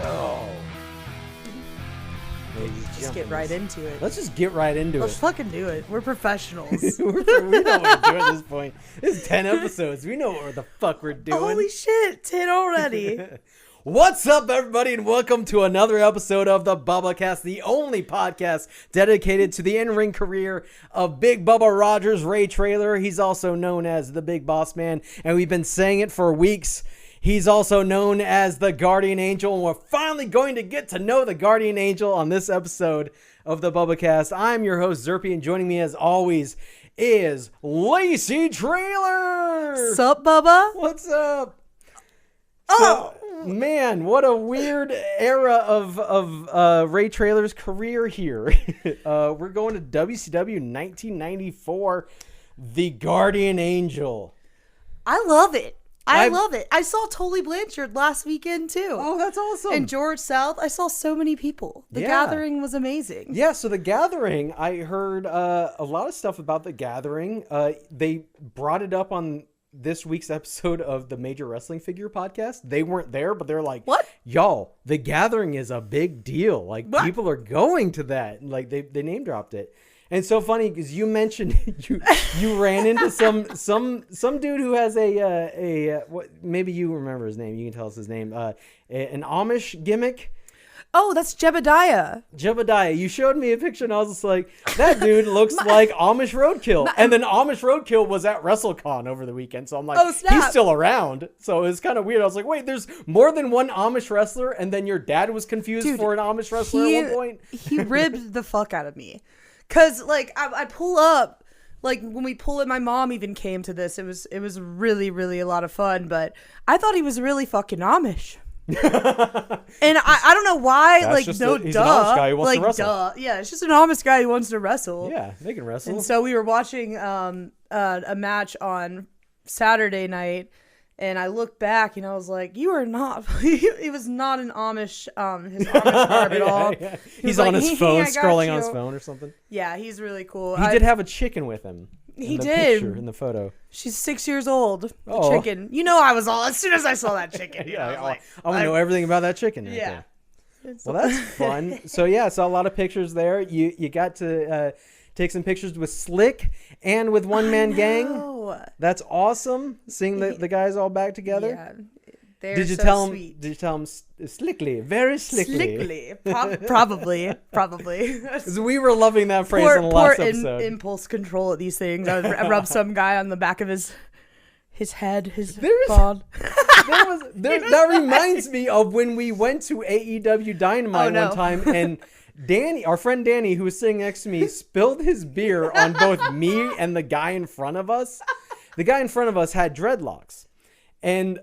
go. Just get right into it. Let's just get right into Let's fucking do it. We're professionals. we know what we're doing at this point. This is 10 episodes. We know what the fuck we're doing. Holy shit, 10 already. What's up, everybody, and welcome to another episode of the BubbaCast, the only podcast dedicated to the in-ring career of Big Bubba Rogers, Ray Traylor. He's also known as the Big Boss Man, and we've been saying it for weeks. He's also known as the Guardian Angel, and we're finally going to get to know the Guardian Angel on this episode of the BubbaCast. I'm your host, Zerpie, and joining me as always is Lacy Traylor. Sup, Bubba? What's up? Oh! Man, what a weird era of Ray Traylor's career here. We're going to WCW 1994, The Guardian Angel. I love it. I love it. I saw Tully Blanchard last weekend, too. Oh, that's awesome. And George South. I saw so many people. The Gathering was amazing. Yeah, so The Gathering, I heard a lot of stuff about The Gathering. They brought it up on this week's episode of the Major Wrestling Figure podcast. They weren't there, but they're like, what? Y'all, The Gathering is a big deal. Like, what? People are going to that. Like, they name dropped it. And it's so funny because you mentioned you ran into some dude who has what, maybe you remember his name. You can tell us his name. An Amish gimmick. Oh, that's Jebediah. Jebediah. You showed me a picture and I was just like, that dude looks like Amish Roadkill. And then Amish Roadkill was at WrestleCon over the weekend. So I'm like, he's still around. So it's kind of weird. I was like, wait, there's more than one Amish wrestler. And then your dad was confused for an Amish wrestler at one point. He ribbed the fuck out of me. Cause like I pull up, like when we pull it, my mom even came to this. It was really, really a lot of fun, but I thought he was really fucking Amish. And I don't know why. That's he's an Amish guy who wants to wrestle. Duh. Yeah, it's just an Amish guy who wants to wrestle. Yeah, they can wrestle. And so we were watching a match on Saturday night. And I looked back and I was like, you are not, he was not an Amish, his Amish garb at all. Yeah. He's on his phone, scrolling on his phone or something. Yeah, he's really cool. He did have a chicken with him. He did. In the photo. She's 6 years old. The chicken. You know I was all, as soon as I saw that chicken. Yeah, I was like, I want to know everything about that chicken. Yeah. Well, that's fun. So yeah, saw a lot of pictures there. You got to take some pictures with Slick and with One Man Gang. That's awesome. Seeing the guys all back together. Yeah, they're so sweet. Did you tell him slickly, very slickly? Probably. We were loving that phrase in the last episode. Impulse control at these things. I would rub some guy on the back of his head, his bod. That reminds me of when we went to AEW Dynamite one time and Danny, our friend Danny, who was sitting next to me, spilled his beer on both me and the guy in front of us. The guy in front of us had dreadlocks. And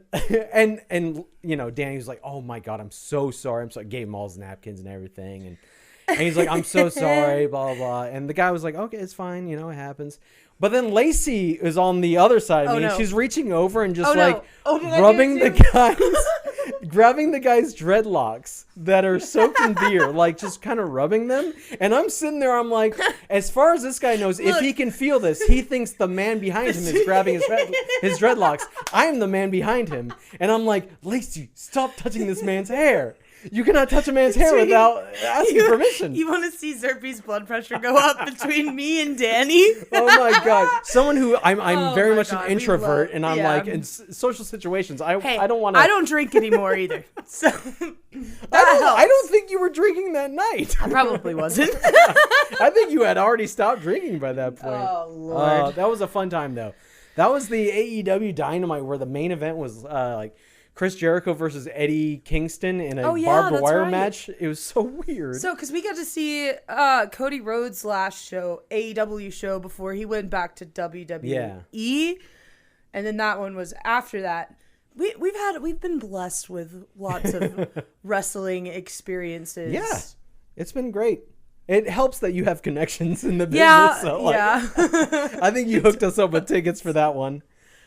you know, Danny was like, oh my God, I'm so sorry. I gave him all his napkins and everything. And he's like, I'm so sorry, blah, blah, blah. And the guy was like, okay, it's fine. You know, it happens. But then Lacy is on the other side of me. And she's reaching over and just rubbing the guys, grabbing the guy's dreadlocks that are soaked in beer, like just kind of rubbing them. And I'm sitting there, I'm like, as far as this guy knows, if he can feel this, he thinks the man behind him is grabbing his dreadlocks. I'm the man behind him. And I'm like, Lacy, stop touching this man's hair. You cannot touch a man's hair without asking permission. You want to see Zerpie's blood pressure go up between me and Danny? Oh my God. Someone who I'm very much an introvert and I'm like in social situations. I don't want to. I don't drink anymore either. So I don't think you were drinking that night. I probably wasn't. I think you had already stopped drinking by that point. Oh Lord. That was a fun time though. That was the AEW Dynamite where the main event was like Chris Jericho versus Eddie Kingston in a barbed wire match. It was so weird. So, because we got to see Cody Rhodes' last show, AEW show, before he went back to WWE. Yeah. And then that one was after that. We've been blessed with lots of wrestling experiences. Yeah. It's been great. It helps that you have connections in the business. Yeah. So I think you hooked us up with tickets for that one.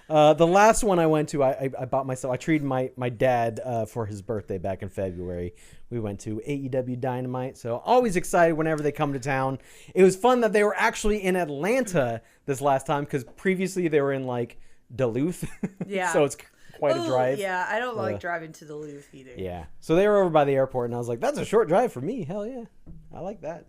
The last one I went to, I bought myself. I treated my dad for his birthday back in February. We went to AEW Dynamite, so always excited whenever they come to town. It was fun that they were actually in Atlanta this last time because previously they were in like Duluth. Yeah. So it's quite a drive. Yeah, I don't like driving to the Louvre either. Yeah. So they were over by the airport, and I was like, that's a short drive for me. Hell yeah. I like that.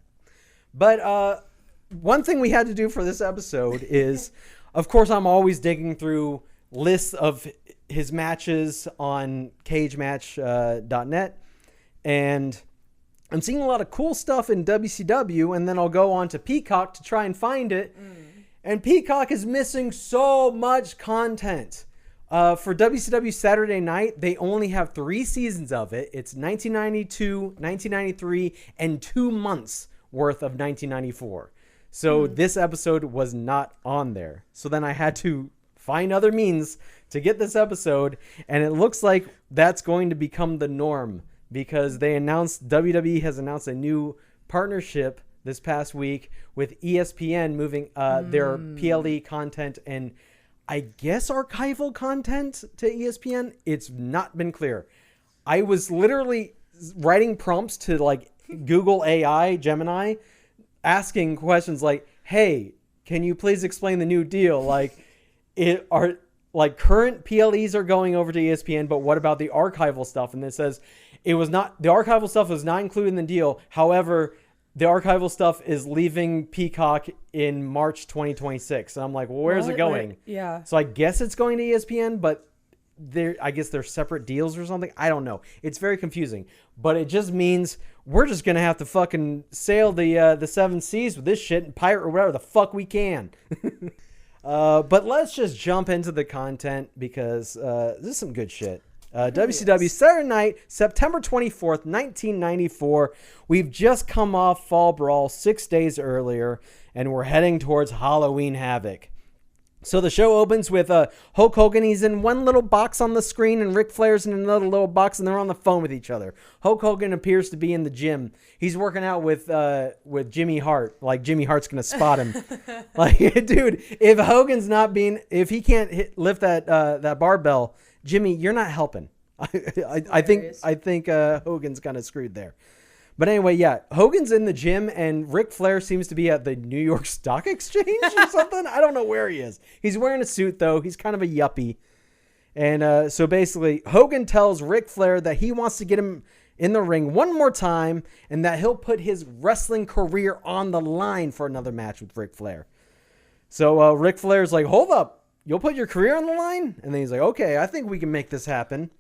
But one thing we had to do for this episode is, of course, I'm always digging through lists of his matches on cagematch.net, and I'm seeing a lot of cool stuff in WCW, and then I'll go on to Peacock to try and find it. And Peacock is missing so much content. For WCW Saturday Night, they only have 3 seasons of it. It's 1992, 1993, and 2 months worth of 1994. So this episode was not on there. So then I had to find other means to get this episode, and it looks like that's going to become the norm because WWE has announced a new partnership this past week with ESPN, moving their PLE content and I guess archival content to ESPN. It's not been clear. I was literally writing prompts to like Google AI, Gemini, asking questions like, hey, can you please explain the new deal? Like, current PLEs are going over to ESPN, but what about the archival stuff? And it says the archival stuff was not included in the deal. However, the archival stuff is leaving Peacock in March 2026. And I'm like, well, where's it going? Yeah. So I guess it's going to ESPN, but I guess they're separate deals or something. I don't know. It's very confusing, but it just means we're just going to have to fucking sail the 7 seas with this shit and pirate or whatever the fuck we can. But let's just jump into the content because this is some good shit. WCW Saturday Night, September 24th, 1994. We've just come off Fall Brawl 6 days earlier, and we're heading towards Halloween Havoc. So the show opens with Hulk Hogan. He's in one little box on the screen, and Ric Flair's in another little box, and they're on the phone with each other. Hulk Hogan appears to be in the gym. He's working out with Jimmy Hart. Like, Jimmy Hart's going to spot him. Like, dude, if he can't lift that barbell, Jimmy, you're not helping. I think Hogan's kind of screwed there. But anyway, yeah, Hogan's in the gym and Ric Flair seems to be at the New York Stock Exchange or something. I don't know where he is. He's wearing a suit though. He's kind of a yuppie. And so basically Hogan tells Ric Flair that he wants to get him in the ring one more time and that he'll put his wrestling career on the line for another match with Ric Flair. So Ric Flair's like, hold up. You'll put your career on the line? And then he's like, okay, I think we can make this happen.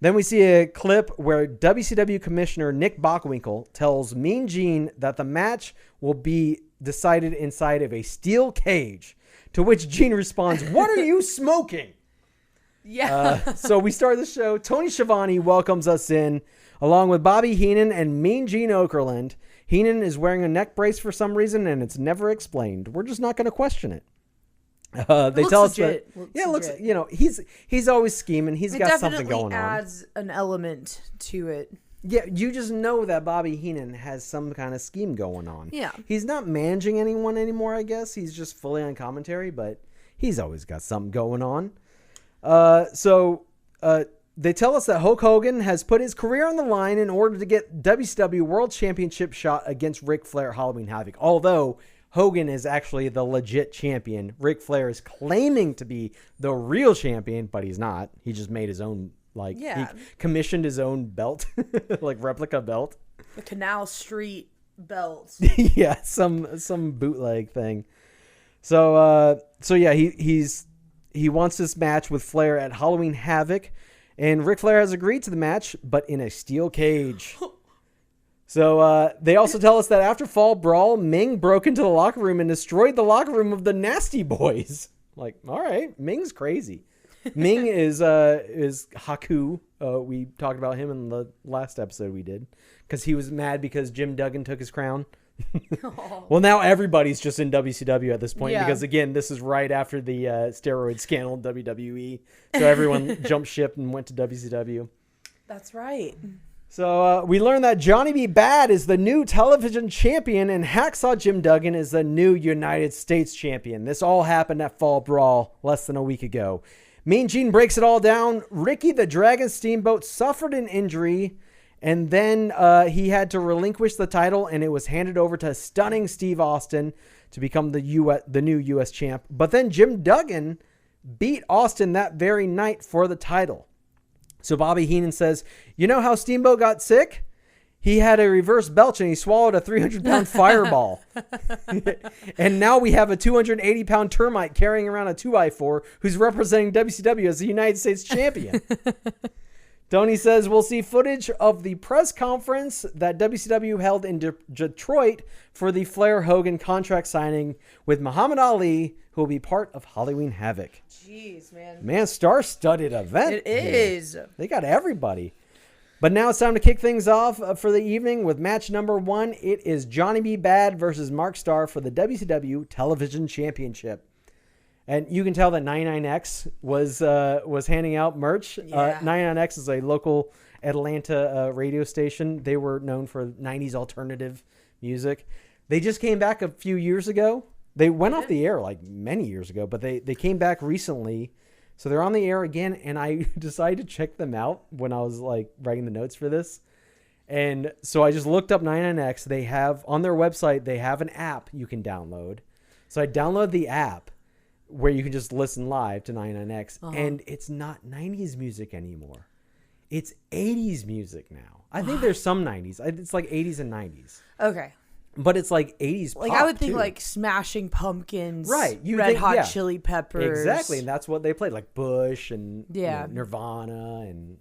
Then we see a clip where WCW Commissioner Nick Bockwinkel tells Mean Gene that the match will be decided inside of a steel cage, to which Gene responds, what are you smoking? Yeah. So we start the show. Tony Schiavone welcomes us in, along with Bobby Heenan and Mean Gene Okerlund. Heenan is wearing a neck brace for some reason, and it's never explained. We're just not going to question it. They tell us that looks, you know, he's always scheming. He's got something going on. It definitely adds an element to it. Yeah, you just know that Bobby Heenan has some kind of scheme going on. Yeah. He's not managing anyone anymore, I guess. He's just fully on commentary, but he's always got something going on. So they tell us that Hulk Hogan has put his career on the line in order to get WCW World Championship shot against Ric Flair at Halloween Havoc. Although Hogan is actually the legit champion. Ric Flair is claiming to be the real champion, but he's not. He just made his own, he commissioned his own belt, like replica belt. The Canal Street belt. Yeah, some bootleg thing. So yeah, he wants this match with Flair at Halloween Havoc, and Ric Flair has agreed to the match, but in a steel cage. So they also tell us that after Fall Brawl, Ming broke into the locker room and destroyed the locker room of the Nasty Boys. Like, all right, Ming's crazy. Ming is Haku. We talked about him in the last episode we did because he was mad because Jim Duggan took his crown. Well, now everybody's just in WCW at this point because, again, this is right after the steroid scandal in WWE. So everyone jumped ship and went to WCW. That's right. So we learned that Johnny B. Bad is the new television champion and Hacksaw Jim Duggan is the new United States champion. This all happened at Fall Brawl less than a week ago. Mean Gene breaks it all down. Ricky the Dragon Steamboat suffered an injury, and then he had to relinquish the title, and it was handed over to stunning Steve Austin to become the new U.S. champ. But then Jim Duggan beat Austin that very night for the title. So Bobby Heenan says, you know how Steamboat got sick? He had a reverse belch and he swallowed a 300-pound fireball. And now we have a 280-pound termite carrying around a 2x4 who's representing WCW as the United States champion. Tony says we'll see footage of the press conference that WCW held in Detroit for the Flair Hogan contract signing with Muhammad Ali, who will be part of Halloween Havoc. Jeez, man. Man, star-studded event. It is. They got everybody. But now it's time to kick things off for the evening with match number 1. It is Johnny B. Bad versus Mark Starr for the WCW Television Championship. And you can tell that 99X was handing out merch. Yeah. 99X is a local Atlanta radio station. They were known for 90s alternative music. They just came back a few years ago. They went off the air like many years ago, but they came back recently. So they're on the air again, and I decided to check them out when I was like writing the notes for this. And so I just looked up 99X. They have on their website, they have an app you can download. So I download the app where you can just listen live to 99X, and it's not 90s music anymore. It's 80s music now. I think there's some 90s. It's like 80s and 90s. Okay. But it's like 80s like pop, I would think too. Like Smashing Pumpkins, right? Red Hot Chili Peppers, exactly, and that's what they played, like Bush and yeah, Nirvana and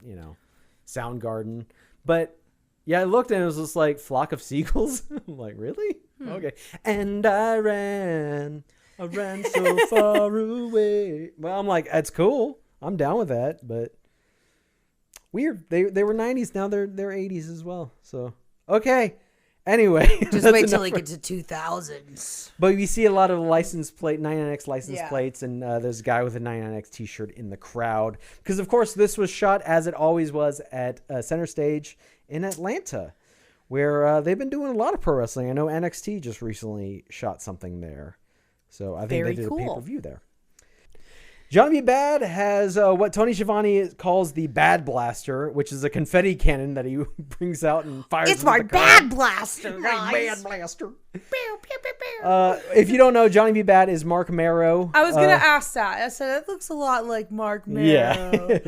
Soundgarden. But yeah, I looked and it was just like Flock of Seagulls. I'm like, really? Okay. And I ran so far away. Well, I'm like, that's cool. I'm down with that, but weird. They were 90s, now they're 80s as well. So okay. Anyway, just wait till they get to 2000s. But we see a lot of 99X license plates, and there's a guy with a 99X t-shirt in the crowd. Because, of course, this was shot, as it always was, at Center Stage in Atlanta, where they've been doing a lot of pro wrestling. I know NXT just recently shot something there. So I think they did a pay-per-view there. Johnny B. Bad has what Tony Schiavone calls the Bad Blaster, which is a confetti cannon that he brings out and fires. It's my Bad Blaster, guys. My Bad Blaster. If you don't know, Johnny B. Bad is Mark Marrow. I was going to ask that. I said, that looks a lot like Mark Marrow.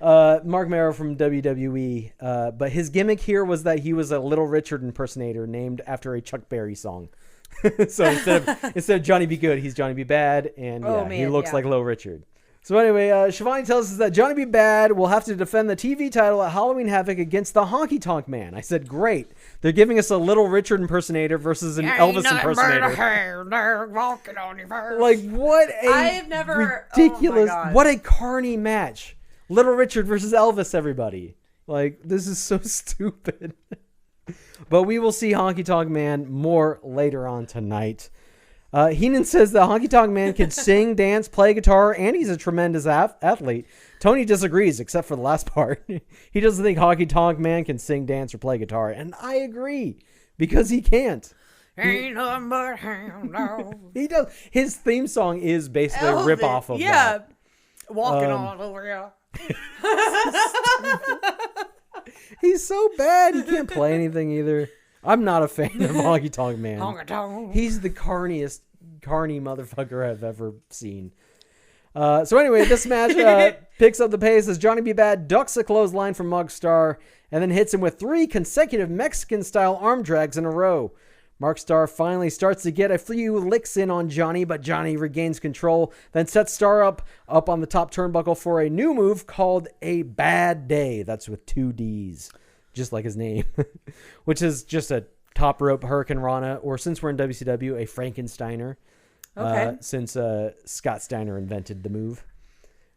Yeah. Mark Marrow from WWE. But his gimmick here was that he was a Little Richard impersonator named after a Chuck Berry song. So instead of Johnny B. Good, he's Johnny B. Bad, and he looks like Little Richard. So anyway, Schiavone tells us that Johnny B. Bad will have to defend the TV title at Halloween Havoc against the Honky Tonk Man. I said, great. They're giving us a Little Richard impersonator versus an Elvis impersonator. Walking on your first. Like, what a ridiculous, what a carny match. Little Richard versus Elvis, everybody. Like, this is so stupid. But we will see Honky Tonk Man more later on tonight. Heenan says the Honky Tonk Man can sing, dance, play guitar, and he's a tremendous athlete. Tony disagrees, except for the last part. He doesn't think Honky Tonk Man can sing, dance, or play guitar. And I agree, because he can't. Ain't nothing but hound dog. He does. His theme song is basically a rip-off of that. Walking all over you. He's so bad. He can't play anything either. I'm not a fan of Honky Tonk Man. He's the carny motherfucker I've ever seen. So anyway, this match picks up the pace as Johnny B. Bad ducks a clothesline from Mark Starr and then hits him with 3 consecutive Mexican-style arm drags in a row. Mark Starr finally starts to get a few licks in on Johnny, but Johnny regains control, then sets Starr up on the top turnbuckle for a new move called a Bad Day. That's with 2 Ds, just like his name, which is just a top rope Hurricane Rana, or since we're in WCW, a Frankensteiner. Okay. Since Scott Steiner invented the move.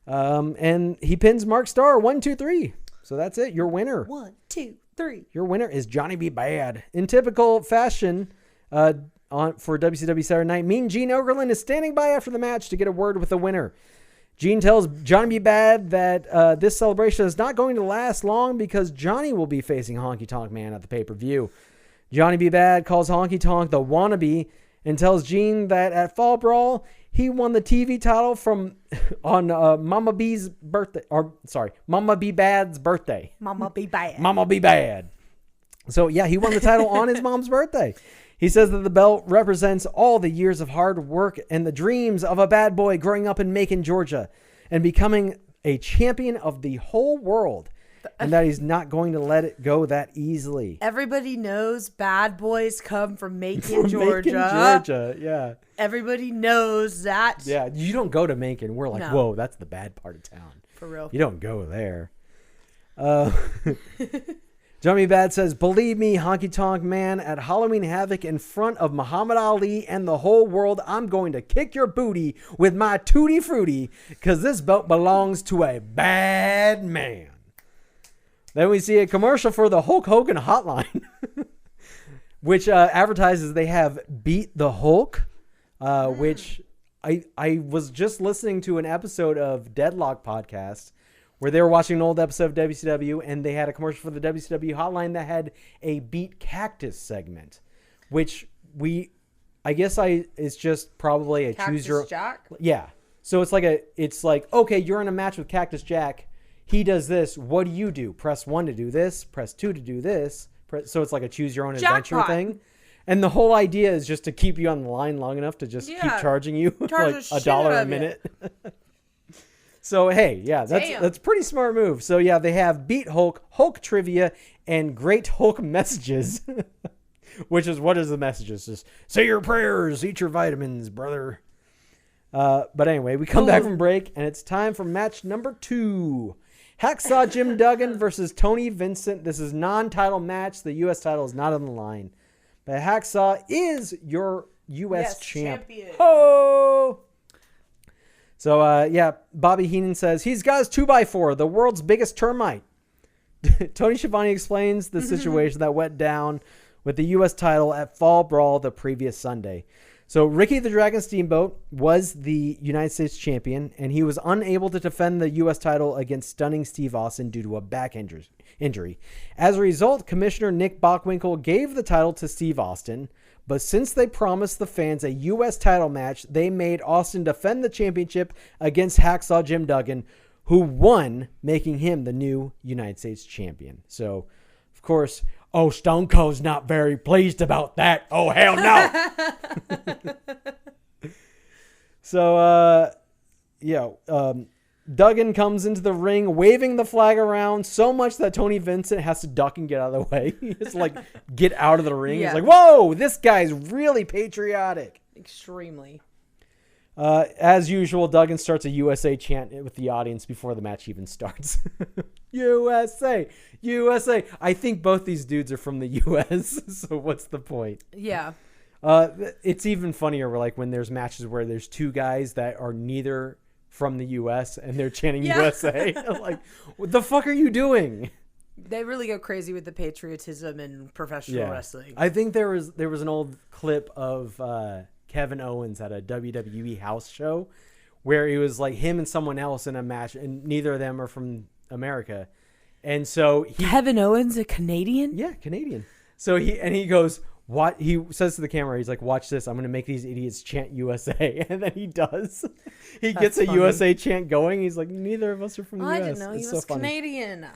And he pins Mark Starr 1, 2, 3. So that's it. Your winner. 1, 2, 3. Your winner is Johnny B. Bad. In typical fashion, for WCW Saturday Night, Mean Gene Okerlund is standing by after the match to get a word with the winner. Gene tells Johnny B. Bad that this celebration is not going to last long because Johnny will be facing Honky Tonk Man at the pay-per-view. Johnny B. Bad calls Honky Tonk the wannabe and tells Gene that at Fall Brawl, he won the TV title on Mama B. Bad's birthday. Mama B. Bad. Mama B. Bad. So, yeah, he won the title on his mom's birthday. He says that the belt represents all the years of hard work and the dreams of a bad boy growing up in Macon, Georgia, and becoming a champion of the whole world, and that he's not going to let it go that easily. Everybody knows bad boys come from Macon, Georgia. Macon, Georgia, yeah. Everybody knows that. Yeah, you don't go to Macon. We're like, whoa, that's the bad part of town. For real. You don't go there. Johnny Bad says, believe me, Honky Tonk Man, at Halloween Havoc in front of Muhammad Ali and the whole world, I'm going to kick your booty with my Tutti Frutti because this belt belongs to a bad man. Then we see a commercial for the Hulk Hogan hotline, which advertises they have Beat the Hulk, which I was just listening to an episode of Deadlock Podcast where they were watching an old episode of WCW, and they had a commercial for the WCW hotline that had a Beat Cactus segment, which I guess it's just probably a Cactus choose your Jack? Yeah. So it's like, okay, you're in a match with Cactus Jack. He does this. What do you do? Press 1 to do this. Press 2 to do this. So it's like a choose your own adventure thing. And the whole idea is just to keep you on the line long enough to just keep charging you like $1 a minute. So, hey, yeah, that's a pretty smart move. So, yeah, they have Beat Hulk, Hulk Trivia, and Great Hulk Messages, which is, what is the messages? Just say your prayers, eat your vitamins, brother. But anyway, we come back from break, and it's time for match number 2. Hacksaw Jim Duggan versus Tony Vincent. This is non-title match. The U.S. title is not on the line. But Hacksaw is your U.S. champion. Oh! So, Bobby Heenan says, he's got his 2x4, the world's biggest termite. Tony Schiavone explains the situation that went down with the U.S. title at Fall Brawl the previous Sunday. So, Ricky the Dragon Steamboat was the United States champion, and he was unable to defend the U.S. title against stunning Steve Austin due to a back injury. As a result, Commissioner Nick Bockwinkel gave the title to Steve Austin. But since they promised the fans a U.S. title match, they made Austin defend the championship against Hacksaw Jim Duggan, who won, making him the new United States champion. So, of course, Stone Cold's not very pleased about that. Oh, hell no. So, Duggan comes into the ring waving the flag around so much that Tony Vincent has to duck and get out of the way. He's like, get out of the ring. He's like, whoa, this guy's really patriotic. Extremely. As usual, Duggan starts a USA chant with the audience before the match even starts. USA, USA. I think both these dudes are from the U.S., so what's the point? Yeah. It's even funnier like when there's matches where there's two guys that are neither from the U.S. and they're chanting USA. Like, what the fuck are you doing? They really go crazy with the patriotism in professional wrestling. I think there was an old clip of Kevin Owens at a WWE house show where it was like him and someone else in a match, and neither of them are from America. And so Kevin Owens, a Canadian? Yeah, Canadian. So he goes, what he says to the camera, he's like, watch this, I'm going to make these idiots chant USA. And then he does. He gets a funny USA chant going. He's like, neither of us are from the US. I didn't know he was Canadian.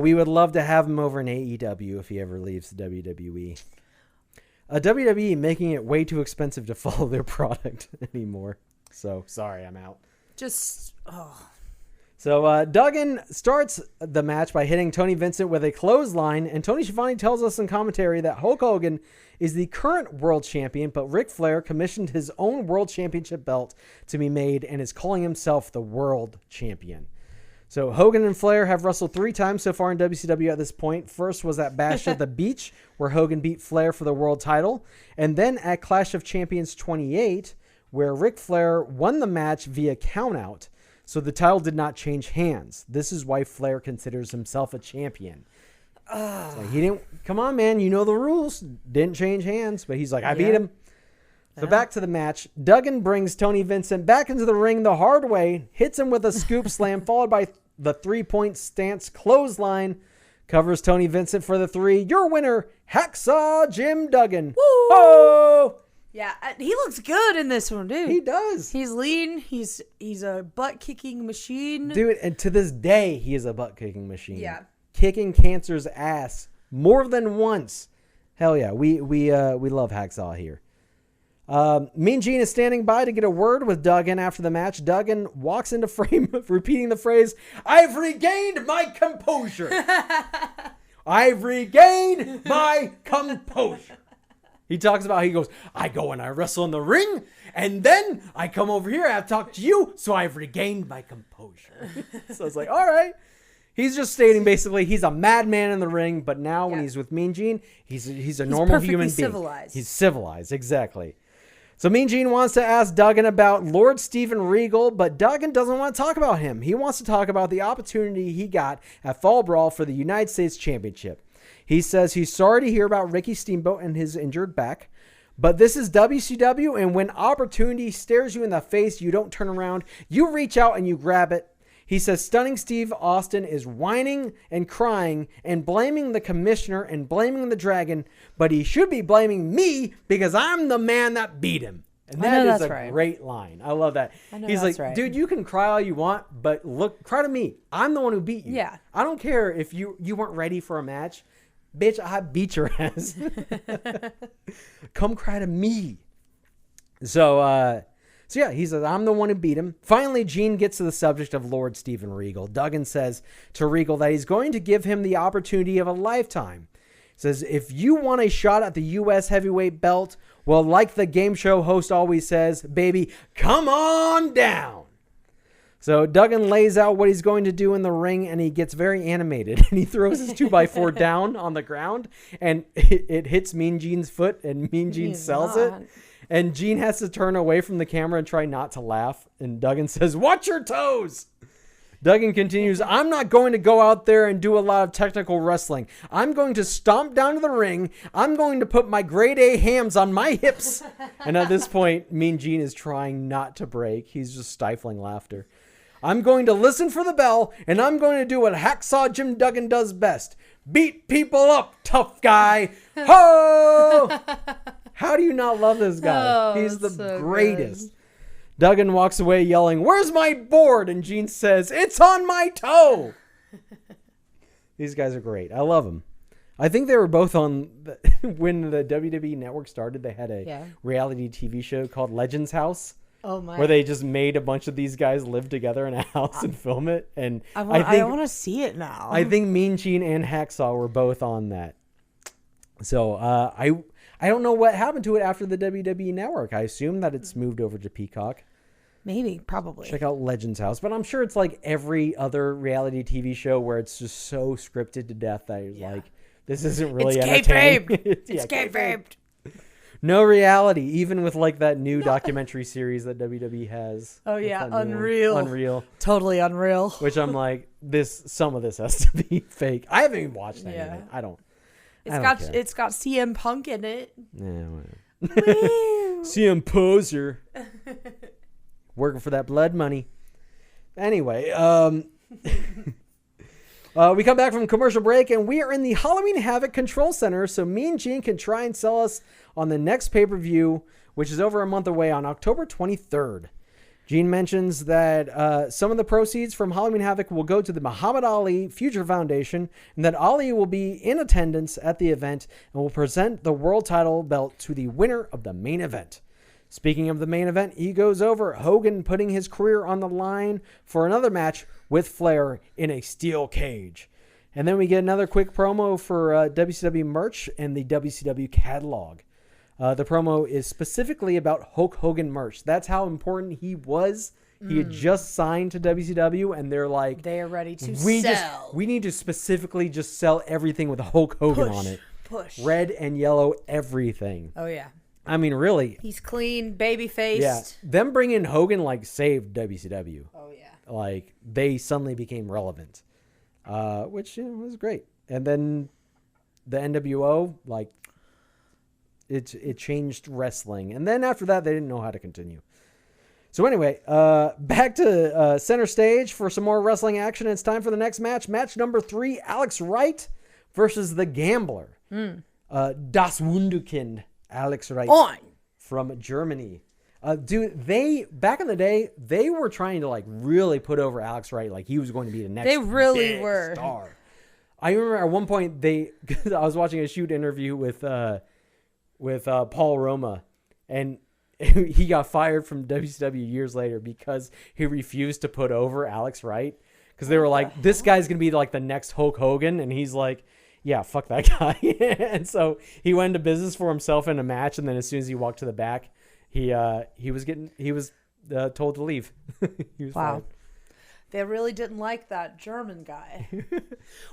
We would love to have him over in AEW if he ever leaves the WWE. WWE making it way too expensive to follow their product anymore. So, sorry, I'm out. So, Duggan starts the match by hitting Tony Vincent with a clothesline, and Tony Schiavone tells us in commentary that Hulk Hogan is the current world champion, but Ric Flair commissioned his own world championship belt to be made and is calling himself the world champion. So, Hogan and Flair have wrestled 3 times so far in WCW at this point. First was at Bash at the Beach, where Hogan beat Flair for the world title, and then at Clash of Champions 28, where Ric Flair won the match via countout. So the title did not change hands. This is why Flair considers himself a champion. So he didn't. Come on, man. You know the rules. Didn't change hands, but he's like, I beat him. So back to the match. Duggan brings Tony Vincent back into the ring the hard way, hits him with a scoop slam, followed by the 3-point stance clothesline, covers Tony Vincent for the 3. Your winner, Hacksaw Jim Duggan. Woo! Oh! Yeah, he looks good in this one, dude. He does. He's lean. He's a butt-kicking machine. Dude, and to this day, he is a butt-kicking machine. Yeah. Kicking cancer's ass more than once. Hell yeah. We love Hacksaw here. Mean Gene is standing by to get a word with Duggan after the match. Duggan walks into frame repeating the phrase, "I've regained my composure." I've regained my composure. He talks about, he goes, "I go and I wrestle in the ring, and then I come over here, I talk to you, so I've regained my composure." So it's like, all right. He's just stating basically he's a madman in the ring, but now when he's with Mean Gene, he's a normal human being. Civilized. He's civilized, exactly. So Mean Gene wants to ask Duggan about Lord Steven Regal, but Duggan doesn't want to talk about him. He wants to talk about the opportunity he got at Fall Brawl for the United States Championship. He says he's sorry to hear about Ricky Steamboat and his injured back, but this is WCW, and when opportunity stares you in the face, you don't turn around. You reach out and you grab it. He says Stunning Steve Austin is whining and crying and blaming the commissioner and blaming the dragon, but he should be blaming me because I'm the man that beat him. And that is a great line. I love that. He's like, dude, you can cry all you want, but look, cry to me. I'm the one who beat you. Yeah. I don't care if you weren't ready for a match. Bitch, I beat your ass. Come cry to me. So yeah, he says, I'm the one who beat him. Finally, Gene gets to the subject of Lord Steven Regal. Duggan says to Regal that he's going to give him the opportunity of a lifetime. He says, if you want a shot at the U.S. heavyweight belt, well, like the game show host always says, baby, come on down. So Duggan lays out what he's going to do in the ring, and he gets very animated. And he throws his 2x4 down on the ground, and it hits Mean Gene's foot, and Mean Gene sells it. And Gene has to turn away from the camera and try not to laugh. And Duggan says, watch your toes. Duggan continues, I'm not going to go out there and do a lot of technical wrestling. I'm going to stomp down to the ring. I'm going to put my grade A hams on my hips. And at this point, Mean Gene is trying not to break. He's just stifling laughter. I'm going to listen for the bell, and I'm going to do what Hacksaw Jim Duggan does best. Beat people up, tough guy. Ho! How do you not love this guy? Oh, he's the so greatest. Good. Duggan walks away yelling, where's my board? And Gene says, it's on my toe. These guys are great. I love them. I think they were both on, when the WWE Network started, they had a reality TV show called Legends House. Oh my. Where they just made a bunch of these guys live together in a house and film it. And I want to see it now. I think Mean Gene and Hacksaw were both on that. So I don't know what happened to it after the WWE Network. I assume that it's moved over to Peacock. Maybe, probably. Check out Legends House. But I'm sure it's like every other reality TV show where it's just so scripted to death that you're like, this isn't really entertaining. It's kayfabed. No reality, even with like that new documentary series that WWE has. Oh yeah, Unreal. Totally unreal. Which I'm like, some of this has to be fake. I haven't even watched any of it. I don't. It's got CM Punk in it. Yeah, CM Poser. Working for that blood money. Anyway, we come back from commercial break, and we are in the Halloween Havoc Control Center, so Mean Gene can try and sell us on the next pay-per-view, which is over a month away on October 23rd. Gene mentions that some of the proceeds from Halloween Havoc will go to the Muhammad Ali Future Foundation, and that Ali will be in attendance at the event and will present the world title belt to the winner of the main event. Speaking of the main event, he goes over Hogan putting his career on the line for another match with Flair in a steel cage. And then we get another quick promo for WCW merch and the WCW catalog. The promo is specifically about Hulk Hogan merch. That's how important he was. He had just signed to WCW, and they're like, they are ready to sell. We need to specifically just sell everything with Hulk Hogan on it. Push. Red and yellow, everything. Oh, yeah. I mean, really. He's clean, baby-faced. Yeah. Them bringing Hogan, like, saved WCW. Oh, yeah. Like, they suddenly became relevant, which was great. And then the NWO, like, it changed wrestling. And then after that, they didn't know how to continue. So anyway, back to center stage for some more wrestling action. It's time for the next match. Match number 3, Alex Wright versus the Gambler. Das Wunderkind, Alex Wright from Germany. Dude, back in the day, they were trying to like really put over Alex Wright. Like he was going to be the next They really big were. star. I remember at one point I was watching a shoot interview with Paul Roma, and he got fired from WCW years later because he refused to put over Alex Wright, because they were like, this guy's gonna be like the next Hulk Hogan, and he's like, yeah, fuck that guy. And so he went into business for himself in a match, and then as soon as he walked to the back, he was told to leave. He was fired. They really didn't like that German guy.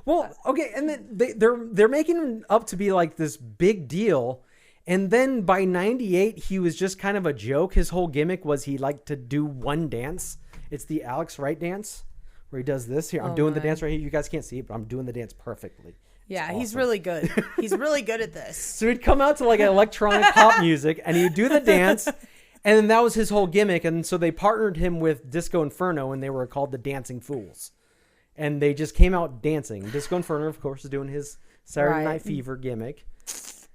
Well, okay, and then they're making him up to be like this big deal, and then by '98 he was just kind of a joke. His whole gimmick was he liked to do one dance. It's the Alex Wright dance, where he does this. Here, I'm doing the dance right here. You guys can't see it, but I'm doing the dance perfectly. Yeah, awesome. He's really good. He's really good at this. So he'd come out to like electronic pop music, and he'd do the dance, and then that was his whole gimmick. And so they partnered him with Disco Inferno, and they were called the Dancing Fools. And they just came out dancing. Disco Inferno, of course, is doing his Saturday Night Fever gimmick.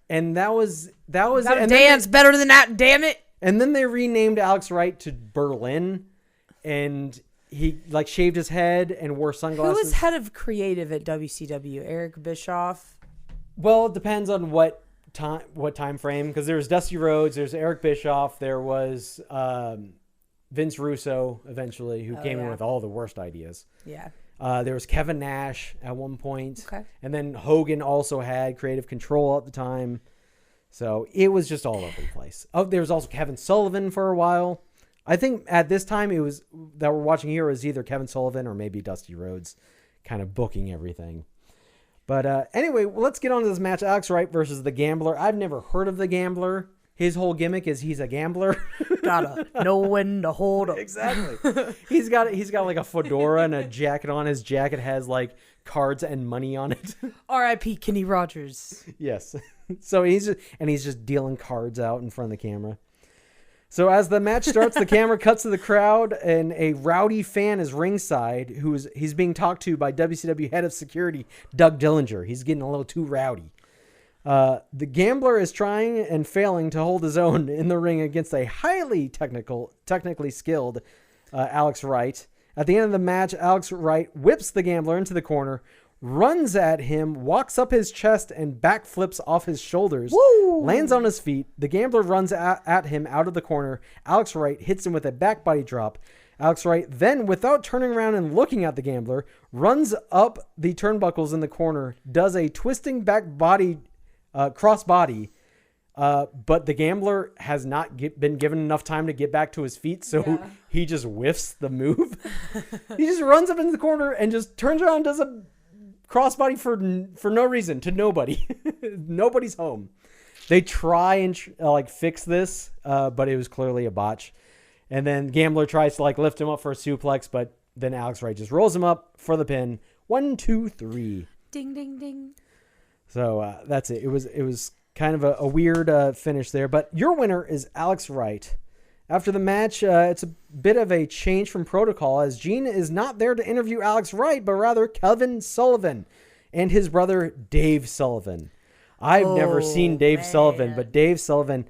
And that was it. And dance better than that, damn it. And then they renamed Alex Wright to Berlin, and he like shaved his head and wore sunglasses. Who was head of creative at WCW? Eric Bischoff? Well, it depends on what time frame, because there was Dusty Rhodes, there's Eric Bischoff, there was Vince Russo eventually, who came in with all the worst ideas. Yeah. There was Kevin Nash at one point. Okay. And then Hogan also had creative control at the time. So it was just all over the place. Oh, there was also Kevin Sullivan for a while. I think at this time it was that we're watching here was either Kevin Sullivan or maybe Dusty Rhodes kind of booking everything. But anyway, let's get on to this match. Alex Wright versus the Gambler. I've never heard of the Gambler. His whole gimmick is he's a gambler. Gotta know when to hold up. Exactly. He's got like a fedora and a jacket on. His jacket has like cards and money on it. R.I.P. Kenny Rogers. Yes. So he's just dealing cards out in front of the camera. So as the match starts, the camera cuts to the crowd, and a rowdy fan is ringside. He's being talked to by WCW head of security Doug Dillinger. He's getting a little too rowdy. The Gambler is trying and failing to hold his own in the ring against a highly technically skilled Alex Wright. At the end of the match, Alex Wright whips the Gambler into the corner, runs at him, walks up his chest, and backflips off his shoulders. Woo! Lands on his feet. The Gambler runs at him out of the corner. Alex Wright hits him with a back body drop. Alex Wright then, without turning around and looking at the Gambler, runs up the turnbuckles in the corner, does a twisting back body cross body, but the Gambler has not been given enough time to get back to his feet, so he just whiffs the move. He just runs up into the corner and just turns around and does a crossbody for no reason to nobody. Nobody's home. They try and fix this, but it was clearly a botch. And then Gambler tries to lift him up for a suplex, but then Alex Wright just rolls him up for the pin. 1, 2, 3. Ding, ding, ding. So that's it. It was kind of a weird finish there. But your winner is Alex Wright. After the match, it's a bit of a change from protocol, as Gene is not there to interview Alex Wright, but rather Kevin Sullivan and his brother Dave Sullivan. I've never seen Dave Sullivan, but Dave Sullivan,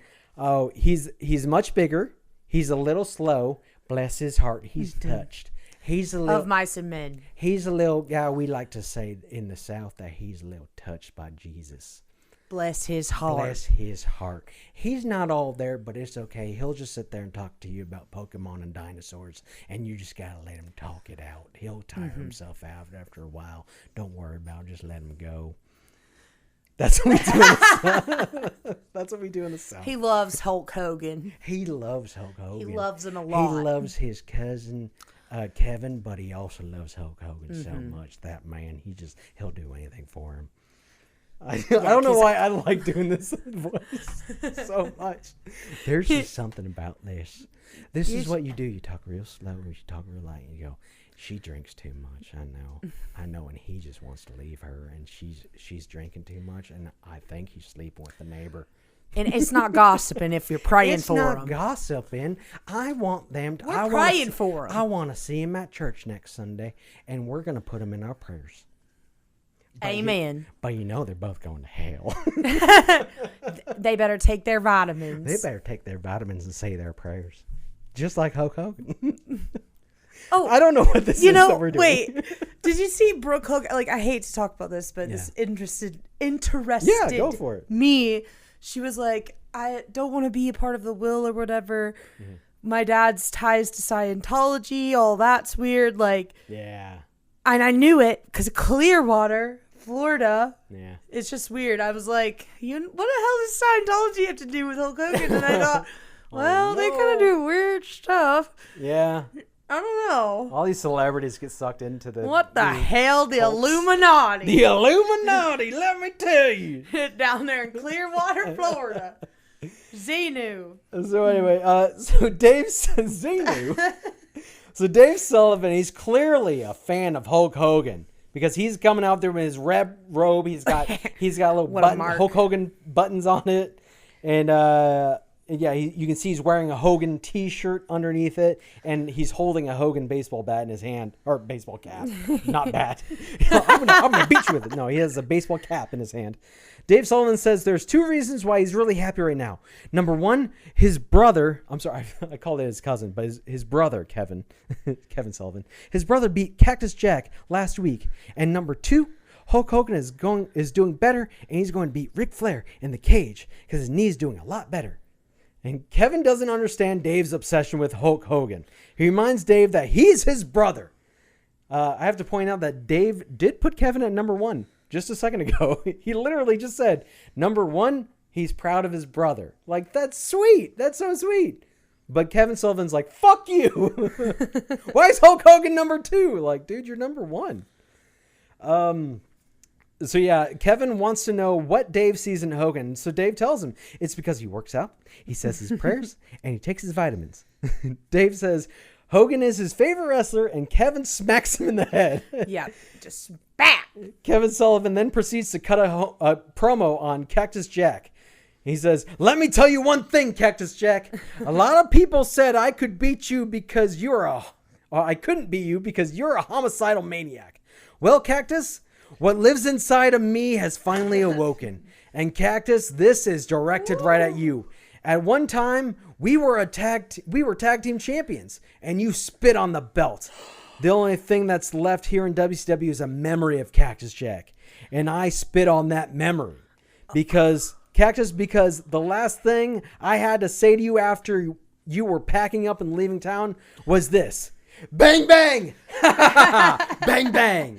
he's much bigger. He's a little slow. Bless his heart, he's touched. He's a little of mice and men. He's a little guy. We like to say in the South that he's a little touched by Jesus. Bless his heart. Bless his heart. He's not all there, but it's okay. He'll just sit there and talk to you about Pokemon and dinosaurs, and you just got to let him talk it out. He'll tire himself out after a while. Don't worry about it. Just let him go. That's what we do in the South. That's what we do in the South. He loves Hulk Hogan. He loves Hulk Hogan. He loves him a lot. He loves his cousin, Kevin, but he also loves Hulk Hogan so much. That man, he'll do anything for him. I don't know why I like doing this voice so much. There's just something about this. This is what you do. You talk real slow, or you talk real light, and you go, she drinks too much. I know, and he just wants to leave her, and she's drinking too much, and I think he's sleeping with the neighbor. And it's not gossiping if you're praying for them. It's not gossiping. I want them to. We're praying for them. I want to see him at church next Sunday, and we're going to put them in our prayers. Amen. But they're both going to hell. They better take their vitamins. They better take their vitamins and say their prayers. Just like Hulk Hogan. Oh, I don't know what this is that we're doing. Wait, did you see Brooke Hogan? Like, I hate to talk about this, but this interested Yeah, go for it. Me. She was like, I don't want to be a part of the will or whatever. Mm-hmm. My dad's ties to Scientology, all that's weird. Like, yeah. And I knew it because Clearwater, Florida. Yeah. It's just weird. I was like, what the hell does Scientology have to do with Hulk Hogan? And I thought, well, they kind of do weird stuff. Yeah. I don't know. All these celebrities get sucked into the... What the hell? The Illuminati. The Illuminati, let me tell you. Down there in Clearwater, Florida. Xenu. So anyway, so Dave Xenu. So Dave Sullivan, he's clearly a fan of Hulk Hogan because he's coming out there with his red robe. He's got a little Hulk Hogan buttons on it, and you can see he's wearing a Hogan T-shirt underneath it, and he's holding a Hogan baseball bat in his hand, or baseball cap, not bat. I'm gonna beat you with it. No, he has a baseball cap in his hand. Dave Sullivan says there's 2 reasons why he's really happy right now. Number 1, his brother, I'm sorry, I called it his cousin, but his brother, Kevin Sullivan, his brother beat Cactus Jack last week. And number 2, Hulk Hogan is doing better, and he's going to beat Ric Flair in the cage because his knee's doing a lot better. And Kevin doesn't understand Dave's obsession with Hulk Hogan. He reminds Dave that he's his brother. I have to point out that Dave did put Kevin at number 1. Just a second ago, he literally just said, number 1, he's proud of his brother. Like, that's sweet. That's so sweet. But Kevin Sullivan's like, fuck you. Why is Hulk Hogan number 2? Like, dude, you're number 1. So yeah, Kevin wants to know what Dave sees in Hogan. So Dave tells him it's because he works out, he says his prayers, and he takes his vitamins. Dave says Hogan is his favorite wrestler, and Kevin smacks him in the head. Yeah, just bam. Kevin Sullivan then proceeds to cut a promo on Cactus Jack. He says, let me tell you one thing, Cactus Jack. A lot of people said I could beat you because I couldn't beat you because you're a homicidal maniac. Well, Cactus, what lives inside of me has finally awoken. And Cactus, this is directed right at you. At one time, we were tag team champions, and you spit on the belt. The only thing that's left here in WCW is a memory of Cactus Jack. And I spit on that memory. Because the last thing I had to say to you after you were packing up and leaving town was this. Bang, bang! Bang, bang!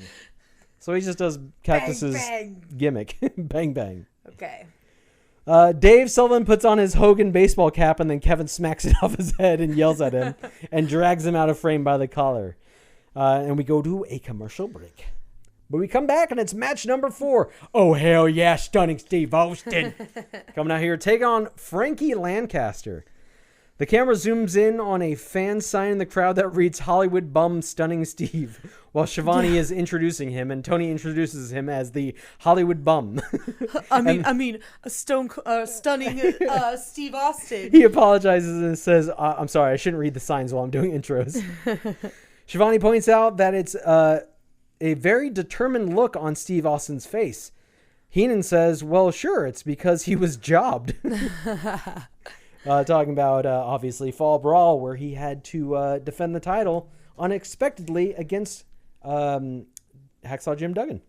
So he just does Cactus's gimmick. Bang, bang. Okay. Dave Sullivan puts on his Hogan baseball cap, and then Kevin smacks it off his head and yells at him and drags him out of frame by the collar. And we go to a commercial break. But we come back, and it's match number 4. Oh, hell yeah, Stunning Steve Austin. Coming out here, take on Frankie Lancaster. The camera zooms in on a fan sign in the crowd that reads Hollywood Bum Stunning Steve, while Shivani is introducing him, and Tony introduces him as the Hollywood Bum. I mean, a stunning Steve Austin. He apologizes and says, I'm sorry, I shouldn't read the signs while I'm doing intros. Shivani points out that it's a very determined look on Steve Austin's face. Heenan says, well, sure, it's because he was jobbed. Talking about, obviously, Fall Brawl, where he had to defend the title unexpectedly against Hacksaw Jim Duggan.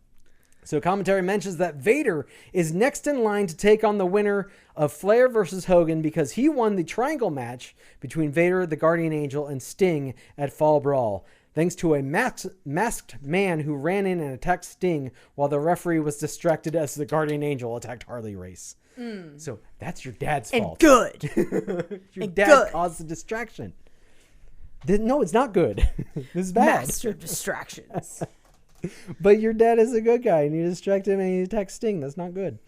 So commentary mentions that Vader is next in line to take on the winner of Flair versus Hogan because he won the triangle match between Vader, the Guardian Angel, and Sting at Fall Brawl, thanks to a masked man who ran in and attacked Sting while the referee was distracted as the Guardian Angel attacked Harley Race. So that's your dad's fault. Good. Your dad caused the distraction. No, it's not good. This is bad. Master distractions. But your dad is a good guy, and you distract him and you attack Sting. That's not good.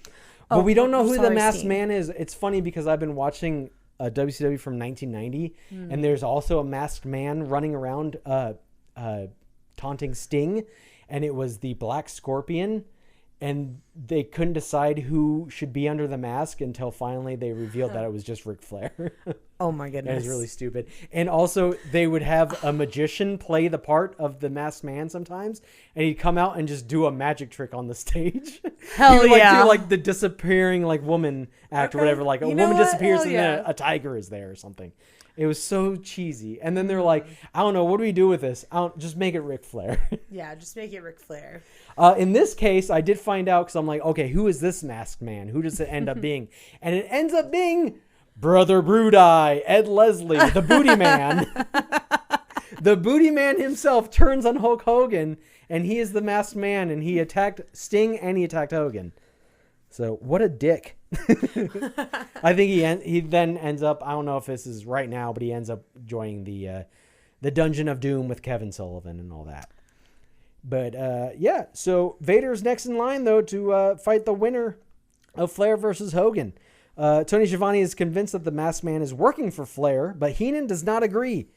But we don't know who the masked man is. It's funny because I've been watching WCW from 1990, and there's also a masked man running around taunting Sting, and it was the Black Scorpion. And they couldn't decide who should be under the mask until finally they revealed that it was just Ric Flair. Oh my goodness. That is really stupid. And also they would have a magician play the part of the masked man sometimes, and he'd come out and just do a magic trick on the stage. Hell he would, yeah. do like the disappearing like woman act or whatever. Like a woman disappears and then a tiger is there or something. It was so cheesy. And then they're like, I don't know, what do we do with this? Just make it Ric Flair. Yeah, just make it Ric Flair. In this case, I did find out because I'm like, okay, who is this masked man? Who does it end up being? And it ends up being Brother Brudeye, Ed Leslie, the Booty Man. The Booty Man himself turns on Hulk Hogan, and he is the masked man, and he attacked Sting and he attacked Hogan. So what a dick. I think he then ends up, I don't know if this is right now, but he ends up joining the Dungeon of Doom with Kevin Sullivan and all that. But yeah, so Vader's next in line, though, to fight the winner of Flair versus Hogan. Tony Schiavone is convinced that the masked man is working for Flair, but Heenan does not agree.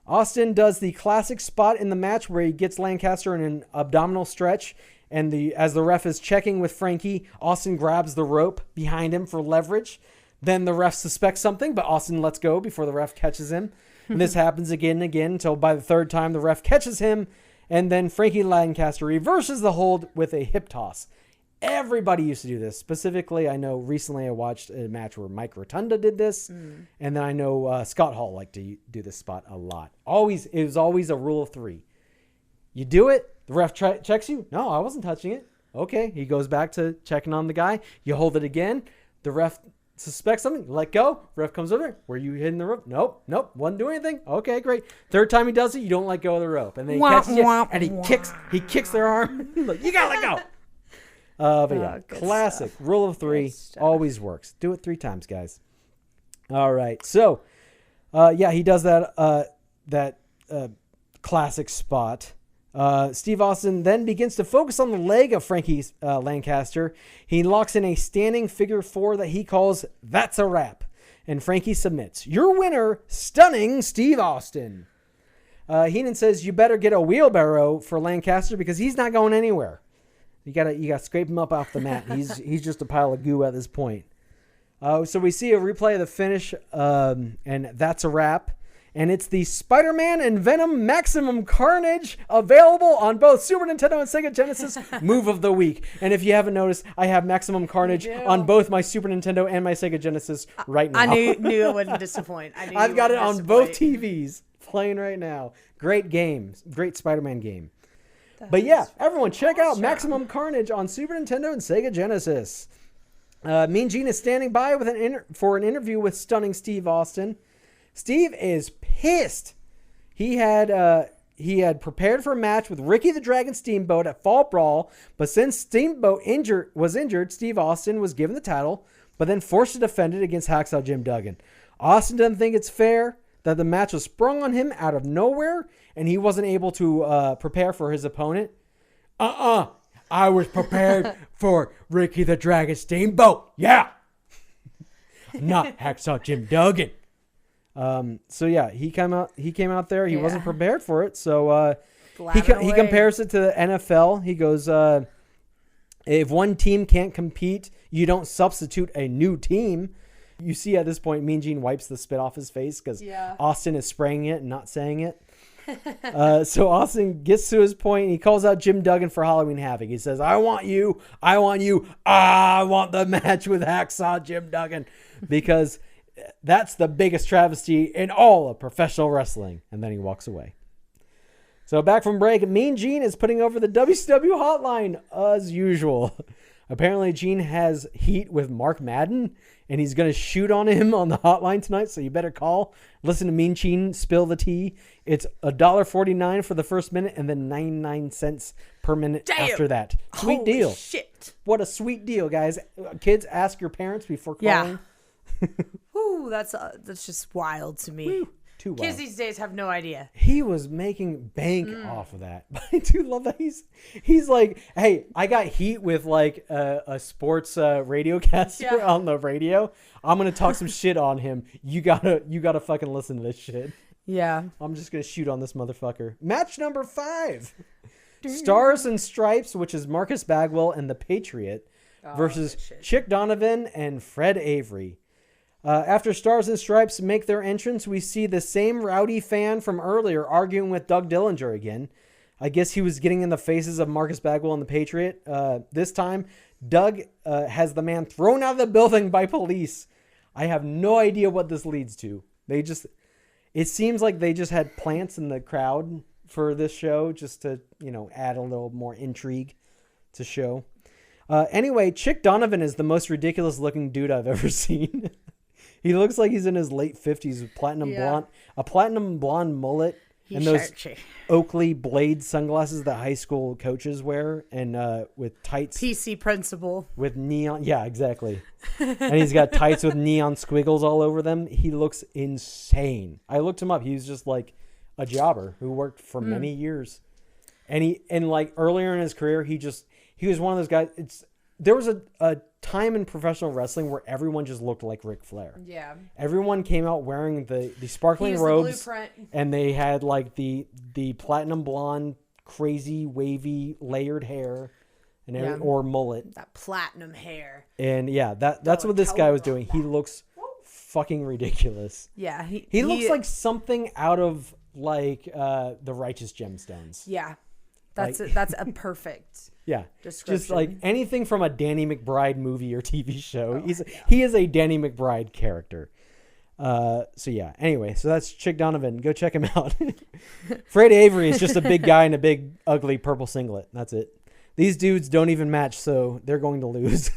Austin does the classic spot in the match where he gets Lancaster in an abdominal stretch, and as the ref is checking with Frankie, Austin grabs the rope behind him for leverage. Then the ref suspects something, but Austin lets go before the ref catches him. And this happens again and again until by the third time the ref catches him, and then Frankie Lancaster reverses the hold with a hip toss. Everybody used to do this. Specifically, I know recently I watched a match where Mike Rotunda did this, and then I know Scott Hall liked to do this spot a lot. It was always a rule of three. You do it, the ref checks you. No, I wasn't touching it. Okay, he goes back to checking on the guy. You hold it again. The ref suspects something. Let go. Ref comes over. Were you hitting the rope? Nope. Wasn't doing anything. Okay, great. Third time he does it, you don't let go of the rope, and then he catches you, and he kicks their arm. Look, you gotta let go. But yeah, classic stuff. Rule of three always works. Do it 3 times, guys. All right, so yeah, he does that classic spot. Steve Austin then begins to focus on the leg of Frankie Lancaster. He locks in a standing figure 4 that he calls "That's a Wrap," and Frankie submits. Your winner, stunning Steve Austin. Heenan says you better get a wheelbarrow for Lancaster because he's not going anywhere. You gotta scrape him up off the mat. He's just a pile of goo at this point. So we see a replay of the finish, and that's a wrap. And it's the Spider-Man and Venom Maximum Carnage, available on both Super Nintendo and Sega Genesis move of the week. And if you haven't noticed, I have Maximum Carnage on both my Super Nintendo and my Sega Genesis right now. I knew it wouldn't disappoint. I've got it on both TVs playing right now. Great game. Great Spider-Man game. But yeah, everyone check out Maximum Carnage on Super Nintendo and Sega Genesis. Mean Gene is standing by with for an interview with stunning Steve Austin. Steve is pissed. He had prepared for a match with Ricky the Dragon Steamboat at Fall Brawl, but since Steamboat was injured, Steve Austin was given the title, but then forced to defend it against Hacksaw Jim Duggan. Austin doesn't think it's fair that the match was sprung on him out of nowhere, and he wasn't able to prepare for his opponent. I was prepared for Ricky the Dragon Steamboat. Yeah. Not Hacksaw Jim Duggan. So yeah, he came out there. He wasn't prepared for it. So he compares it to the NFL. He goes, if one team can't compete, you don't substitute a new team. You see at this point, Mean Gene wipes the spit off his face because Austin is spraying it and not saying it. So Austin gets to his point. And he calls out Jim Duggan for Halloween Havoc. He says, I want you. I want the match with Hacksaw Jim Duggan because that's the biggest travesty in all of professional wrestling. And then he walks away. So back from break, Mean Gene is putting over the WCW hotline as usual. Apparently Gene has heat with Mark Madden, and he's going to shoot on him on the hotline tonight, so you better call. Listen to Mean Gene spill the tea. It's $1.49 for the first minute, and then 99 cents per minute after that. Sweet Holy deal. Shit. What a sweet deal, guys. Kids, ask your parents before calling. Yeah. Ooh, that's just wild to me. Woo. Too wild. Kids these days have no idea. He was making bank off of that. But I do love that he's like, hey, I got heat with like a sports radio caster on the radio. I'm gonna talk some shit on him. You gotta fucking listen to this shit. Yeah. I'm just gonna shoot on this motherfucker. Match number 5. Stars and Stripes, which is Marcus Bagwell and the Patriot, versus Chick Donovan and Fred Avery. After Stars and Stripes make their entrance, we see the same rowdy fan from earlier arguing with Doug Dillinger again. I guess he was getting in the faces of Marcus Bagwell and the Patriot. This time, Doug has the man thrown out of the building by police. I have no idea what this leads to. It seems like they just had plants in the crowd for this show just to, add a little more intrigue to show. Anyway, Chick Donovan is the most ridiculous looking dude I've ever seen. He looks like he's in his late 50s with a platinum blonde mullet and those Oakley blade sunglasses that high school coaches wear, and with tights. PC principal. With neon. Yeah, exactly. And he's got tights with neon squiggles all over them. He looks insane. I looked him up. He was just like a jobber who worked for many years. And like earlier in his career, he was one of those guys. There was a time in professional wrestling where everyone just looked like Ric Flair. Yeah. Everyone came out wearing the sparkling robes, and they had like the platinum blonde, crazy wavy layered hair, and or mullet. That platinum hair. And yeah, that's what this guy was doing. He looks fucking ridiculous. Yeah, he looks like something out of like the Righteous Gemstones. Yeah. That's a perfect description. Just like anything from a Danny McBride movie or TV show. He is a Danny McBride character. Anyway, so that's Chick Donovan. Go check him out. Fred Avery is just a big guy in a big ugly purple singlet. That's it. These dudes don't even match, so they're going to lose.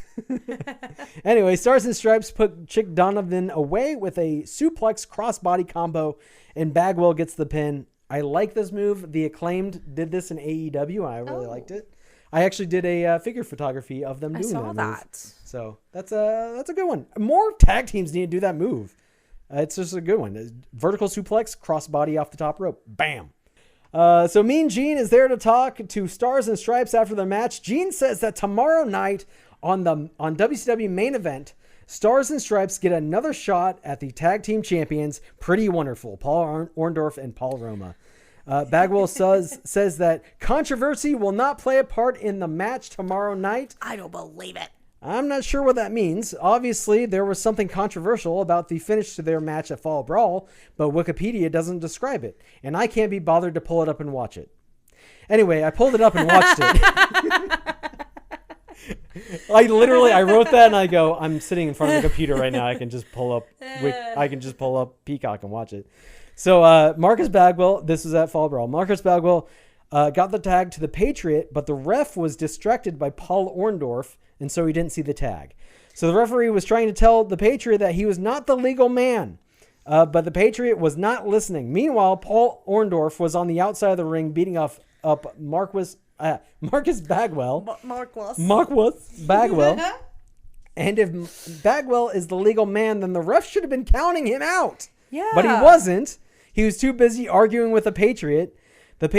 Anyway, Stars and Stripes put Chick Donovan away with a suplex crossbody combo, and Bagwell gets the pin. I like this move. The Acclaimed did this in AEW, and I really liked it. I actually did a figure photography of them doing that move. I saw that. So that's a good one. More tag teams need to do that move. It's just a good one. Vertical suplex, crossbody off the top rope. Bam. So Mean Gene is there to talk to Stars and Stripes after the match. Gene says that tomorrow night on WCW main event, Stars and Stripes get another shot at the tag team champions. Pretty wonderful. Paul Orndorff and Paul Roma. Bagwell says that controversy will not play a part in the match tomorrow night. I don't believe it. I'm not sure what that means. Obviously, there was something controversial about the finish to their match at Fall Brawl, but Wikipedia doesn't describe it, and I can't be bothered to pull it up and watch it. Anyway, I pulled it up and watched it. I wrote that and I go, I'm sitting in front of the computer right now. I can just pull up Peacock and watch it. So Marcus Bagwell, this is at Fall Brawl. Marcus Bagwell got the tag to the Patriot, but the ref was distracted by Paul Orndorff, and so he didn't see the tag. So the referee was trying to tell the Patriot that he was not the legal man, but the Patriot was not listening. Meanwhile, Paul Orndorff was on the outside of the ring beating up Marcus Bagwell. Marcus Bagwell. And if Bagwell is the legal man, then the ref should have been counting him out. Yeah. But he wasn't. He was too busy arguing with the Patriot. The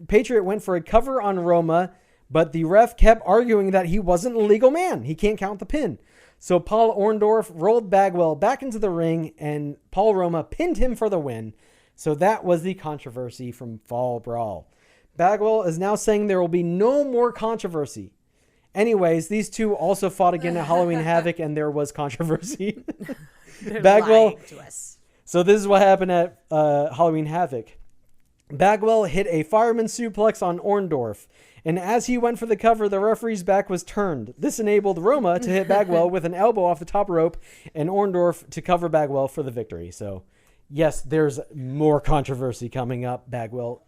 Patriot went for a cover on Roma, but the ref kept arguing that he wasn't a legal man. He can't count the pin. So Paul Orndorff rolled Bagwell back into the ring, and Paul Roma pinned him for the win. So that was the controversy from Fall Brawl. Bagwell is now saying there will be no more controversy. Anyways, these two also fought again at Halloween Havoc, and there was controversy. Bagwell. Lying to us. So this is what happened at Halloween Havoc. Bagwell hit a fireman suplex on Orndorff, and as he went for the cover, the referee's back was turned. This enabled Roma to hit Bagwell with an elbow off the top rope, and Orndorff to cover Bagwell for the victory. So, yes, there's more controversy coming up. Bagwell.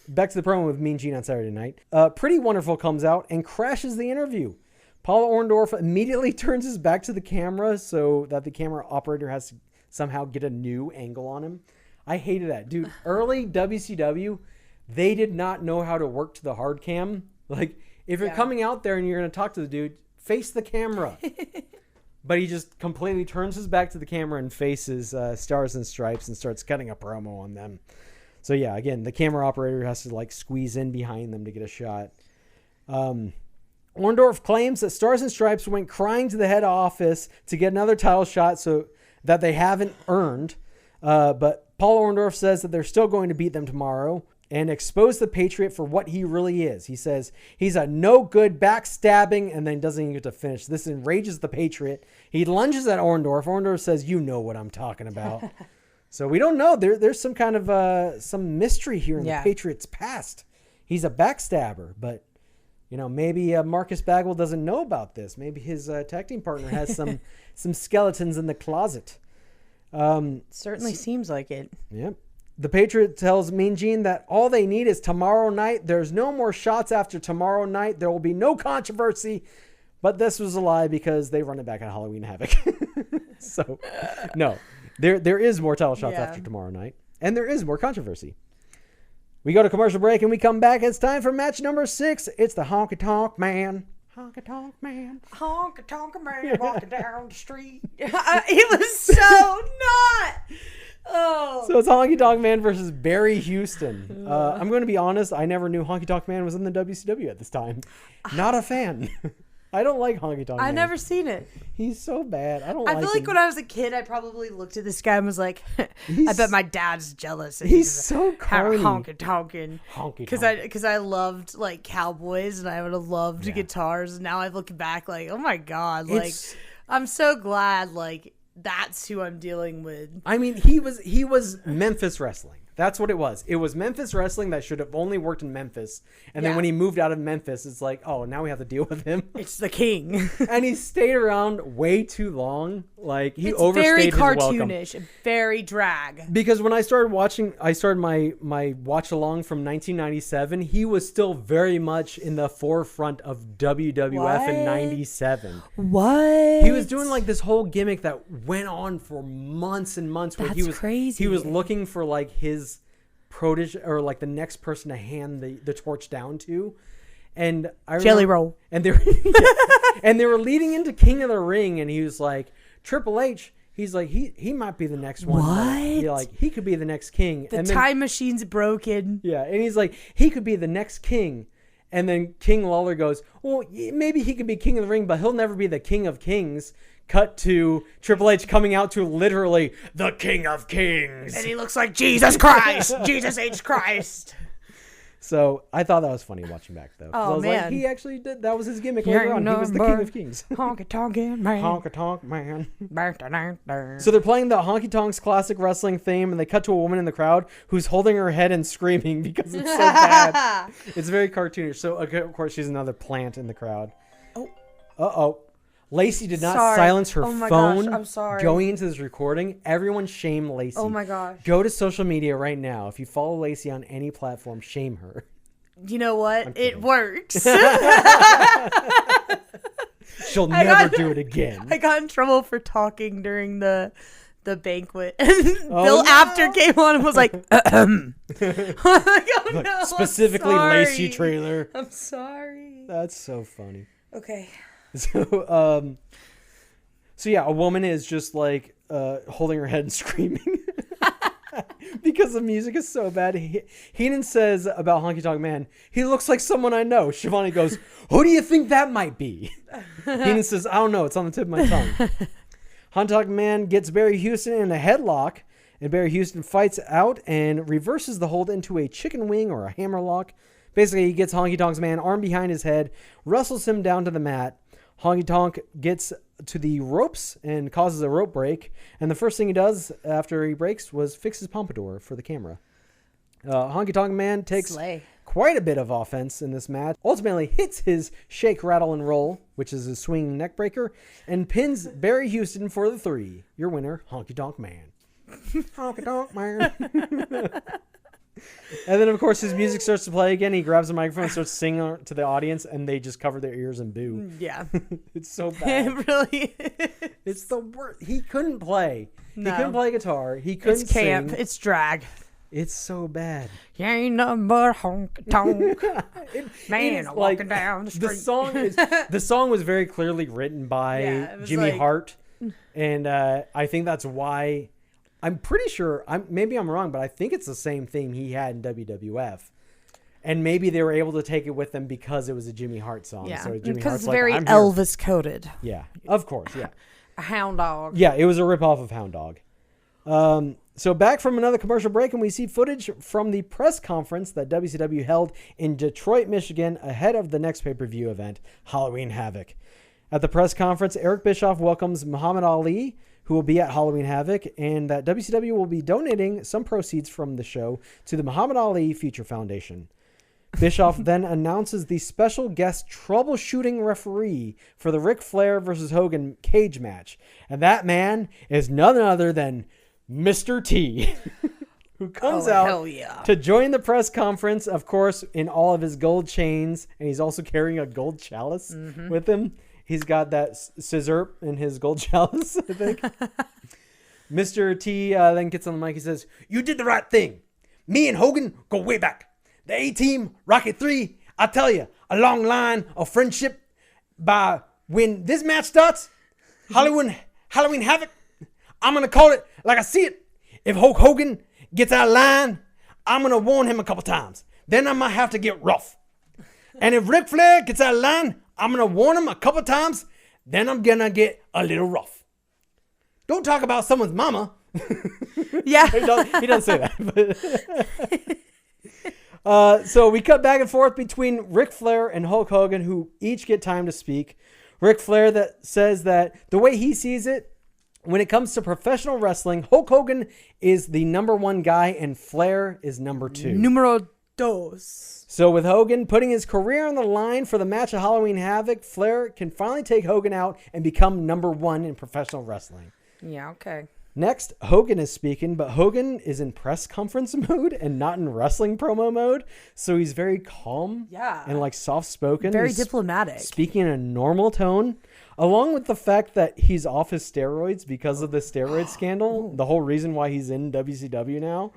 Back to the promo with Mean Gene on Saturday Night. Pretty Wonderful comes out and crashes the interview. Paul Orndorff immediately turns his back to the camera so that the camera operator has to somehow get a new angle on him. I hated that. Dude, early WCW, they did not know how to work to the hard cam. Like, if you're coming out there and you're going to talk to the dude, face the camera. But he just completely turns his back to the camera and faces Stars and Stripes and starts cutting a promo on them. So, yeah, again, the camera operator has to, like, squeeze in behind them to get a shot. Orndorff claims that Stars and Stripes went crying to the head office to get another title shot so that they haven't earned. But Paul Orndorff says that they're still going to beat them tomorrow and expose the Patriot for what he really is. He says he's a no-good backstabbing and then doesn't even get to finish. This enrages the Patriot. He lunges at Orndorff. Orndorff says, "You know what I'm talking about." So we don't know. There's some kind of some mystery here in the Patriot's past. He's a backstabber, but maybe Marcus Bagwell doesn't know about this. Maybe his tag team partner has some skeletons in the closet. Certainly seems like it. Yep. The Patriot tells Mean Gene that all they need is tomorrow night. There's no more shots after tomorrow night. There will be no controversy. But this was a lie because they run it back at Halloween Havoc. So, no. There is more title shots after tomorrow night. And there is more controversy. We go to commercial break and we come back. It's time for match number 6. It's the Honky Tonk Man. Honky Tonk Man. Honky Tonk Man walking down the street. It was so not. Oh. So it's Honky Tonk Man versus Barry Houston. I'm going to be honest. I never knew Honky Tonk Man was in the WCW at this time. Not a fan. I don't like Honky Tonk Man. I've never seen it. He's so bad. I feel like when I was a kid, I probably looked at this guy and was like, I bet my dad's jealous. He's so corny. Honky tonkin'. Because I loved like cowboys and I would have loved guitars. And now I look back like, oh my God. Like, I'm so glad like that's who I'm dealing with. I mean, he was Memphis wrestling. That's what it was. It was Memphis wrestling that should have only worked in Memphis. And then when he moved out of Memphis, it's like, oh, now we have to deal with him. It's the king. And he stayed around way too long. Like, he overstayed his welcome. It's very cartoonish, very drag. Because when I started my watch along from 1997, he was still very much in the forefront of WWF in 97. What? He was doing like this whole gimmick that went on for months and months. Where That's crazy. He was looking for like his protege or like the next person to hand the torch down to. And I remember, Jelly Roll. And they were, and they were leading into King of the Ring, and he was like, Triple H, he's like, he might be the next one. What? He could be the next king. The time machine's broken. Yeah, and he's like, he could be the next king. And then King Lawler goes, well, maybe he could be King of the Ring, but he'll never be the King of Kings. Cut to Triple H coming out to literally the King of Kings. And he looks like Jesus Christ. Jesus H. Christ. So I thought that was funny watching back, though. Oh, I was man. like, he actually did. That was his gimmick later on. He was the King of Kings. Honky Tonk Man. Honky Tonk Man. So they're playing the Honky Tonks classic wrestling theme, and they cut to a woman in the crowd who's holding her head and screaming because it's so bad. It's very cartoonish. So, of course, she's another plant in the crowd. Oh. Uh-oh. Lacey did not silence her phone gosh, I'm sorry. going into this recording. Everyone shame Lacey. Oh my gosh. Go to social media right now. If you follow Lacey on any platform, shame her. You know what? It works. She'll never do it again. I got in trouble for talking during the banquet. Bill After came on and was like, I'm like, oh, no, specifically Lacey trailer. I'm sorry. That's so funny. Okay. So yeah, a woman is just like holding her head and screaming because the music is so bad. Heenan says about Honky Tonk Man, he looks like someone I know. Shivani goes, who do you think that might be? Heenan says, I don't know. It's on the tip of my tongue. Honky Tonk Man gets Barry Houston in a headlock, and Barry Houston fights out and reverses the hold into a chicken wing or a hammerlock. Basically, he gets Honky Tonk's man arm behind his head, wrestles him down to the mat. Honky Tonk gets to the ropes and causes a rope break. And the first thing he does after he breaks was fix his pompadour for the camera. Honky Tonk Man takes quite a bit of offense in this match. Ultimately hits his shake, rattle, and roll, which is a swing neck breaker, and pins Barry Houston for the 3. Your winner, Honky Tonk Man. Honky Tonk Man. And then, of course, his music starts to play again. He grabs the microphone and starts singing to the audience, and they just cover their ears and boo. Yeah. It's so bad. It really is. It's the worst. He couldn't play. No. He couldn't play guitar. He couldn't It's camp. sing. It's drag. It's so bad. You ain't nothing but honky tonk. Man, walking down the street. The song was very clearly written by Jimmy Hart, and I think that's why... I'm pretty sure, maybe I'm wrong, but I think it's the same theme he had in WWF. And maybe they were able to take it with them because it was a Jimmy Hart song. Yeah, so Jimmy because Hart's it's very Elvis-coded. Yeah, of course, yeah. A hound dog. Yeah, it was a ripoff of Hound Dog. So back from another commercial break, and we see footage from the press conference that WCW held in Detroit, Michigan, ahead of the next pay-per-view event, Halloween Havoc. At the press conference, Eric Bischoff welcomes Muhammad Ali, who will be at Halloween Havoc, and that WCW will be donating some proceeds from the show to the Muhammad Ali Future Foundation. Bischoff then announces the special guest troubleshooting referee for the Ric Flair versus Hogan cage match. And that man is none other than Mr. T, who comes out to join the press conference, of course, in all of his gold chains, and he's also carrying a gold chalice with him. He's got that scissor in his gold chalice, I think. Mr. T then gets on the mic. He says, "You did the right thing. Me and Hogan go way back. The A-Team, Rocket 3, I tell you, a long line of friendship. By when this match starts, Halloween Havoc, I'm going to call it like I see it. If Hulk Hogan gets out of line, I'm going to warn him a couple times. Then I might have to get rough. And if Ric Flair gets out of line, I'm going to warn him a couple times. Then I'm going to get a little rough. Don't talk about someone's mama." Yeah. he doesn't say that. But so we cut back and forth between Ric Flair and Hulk Hogan, who each get time to speak. Ric Flair that says that the way he sees it, when it comes to professional wrestling, Hulk Hogan is the number one guy and Flair is number two. Numero dos. So with Hogan putting his career on the line for the match of Halloween Havoc, Flair can finally take Hogan out and become number one in professional wrestling. Yeah, okay. Next, Hogan is speaking, but Hogan is in press conference mode and not in wrestling promo mode. So he's very calm and like soft-spoken. Very diplomatic. Speaking in a normal tone, along with the fact that he's off his steroids because of the steroid scandal, the whole reason why he's in WCW now.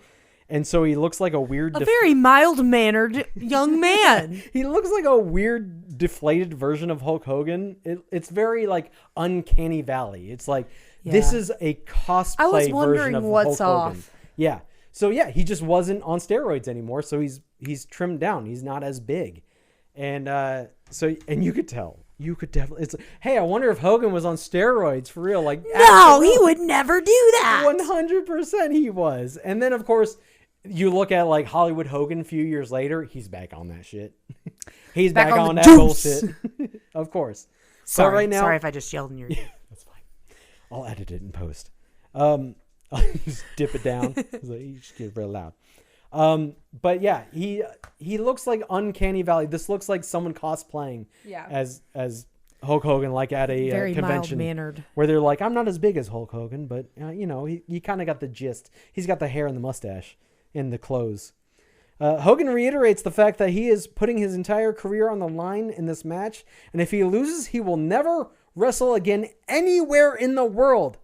And so he looks like a weird... very mild-mannered young man. He looks like a weird, deflated version of Hulk Hogan. It's very like Uncanny Valley. It's like... Yeah. This is a cosplay I was version wondering of what's Hulk Hogan. off. Yeah. So yeah, he just wasn't on steroids anymore. So he's trimmed down. He's not as big. And you could tell. You could definitely. It's hey, I wonder if Hogan was on steroids for real. Like no, he would never do that. 100% he was. And then of course you look at like Hollywood Hogan a few years later. He's back on that shit. He's back on that bullshit. Of course. Sorry, but right now, sorry if I just yelled in your ear. I'll edit it in post. I'll just dip it down. You just get real loud. But yeah, he looks like Uncanny Valley. This looks like someone cosplaying as Hulk Hogan, like at a very convention, mild-mannered, where they're like, I'm not as big as Hulk Hogan, but he kind of got the gist. He's got the hair and the mustache and the clothes. Hogan reiterates the fact that he is putting his entire career on the line in this match, and if he loses, he will never wrestle again anywhere in the world.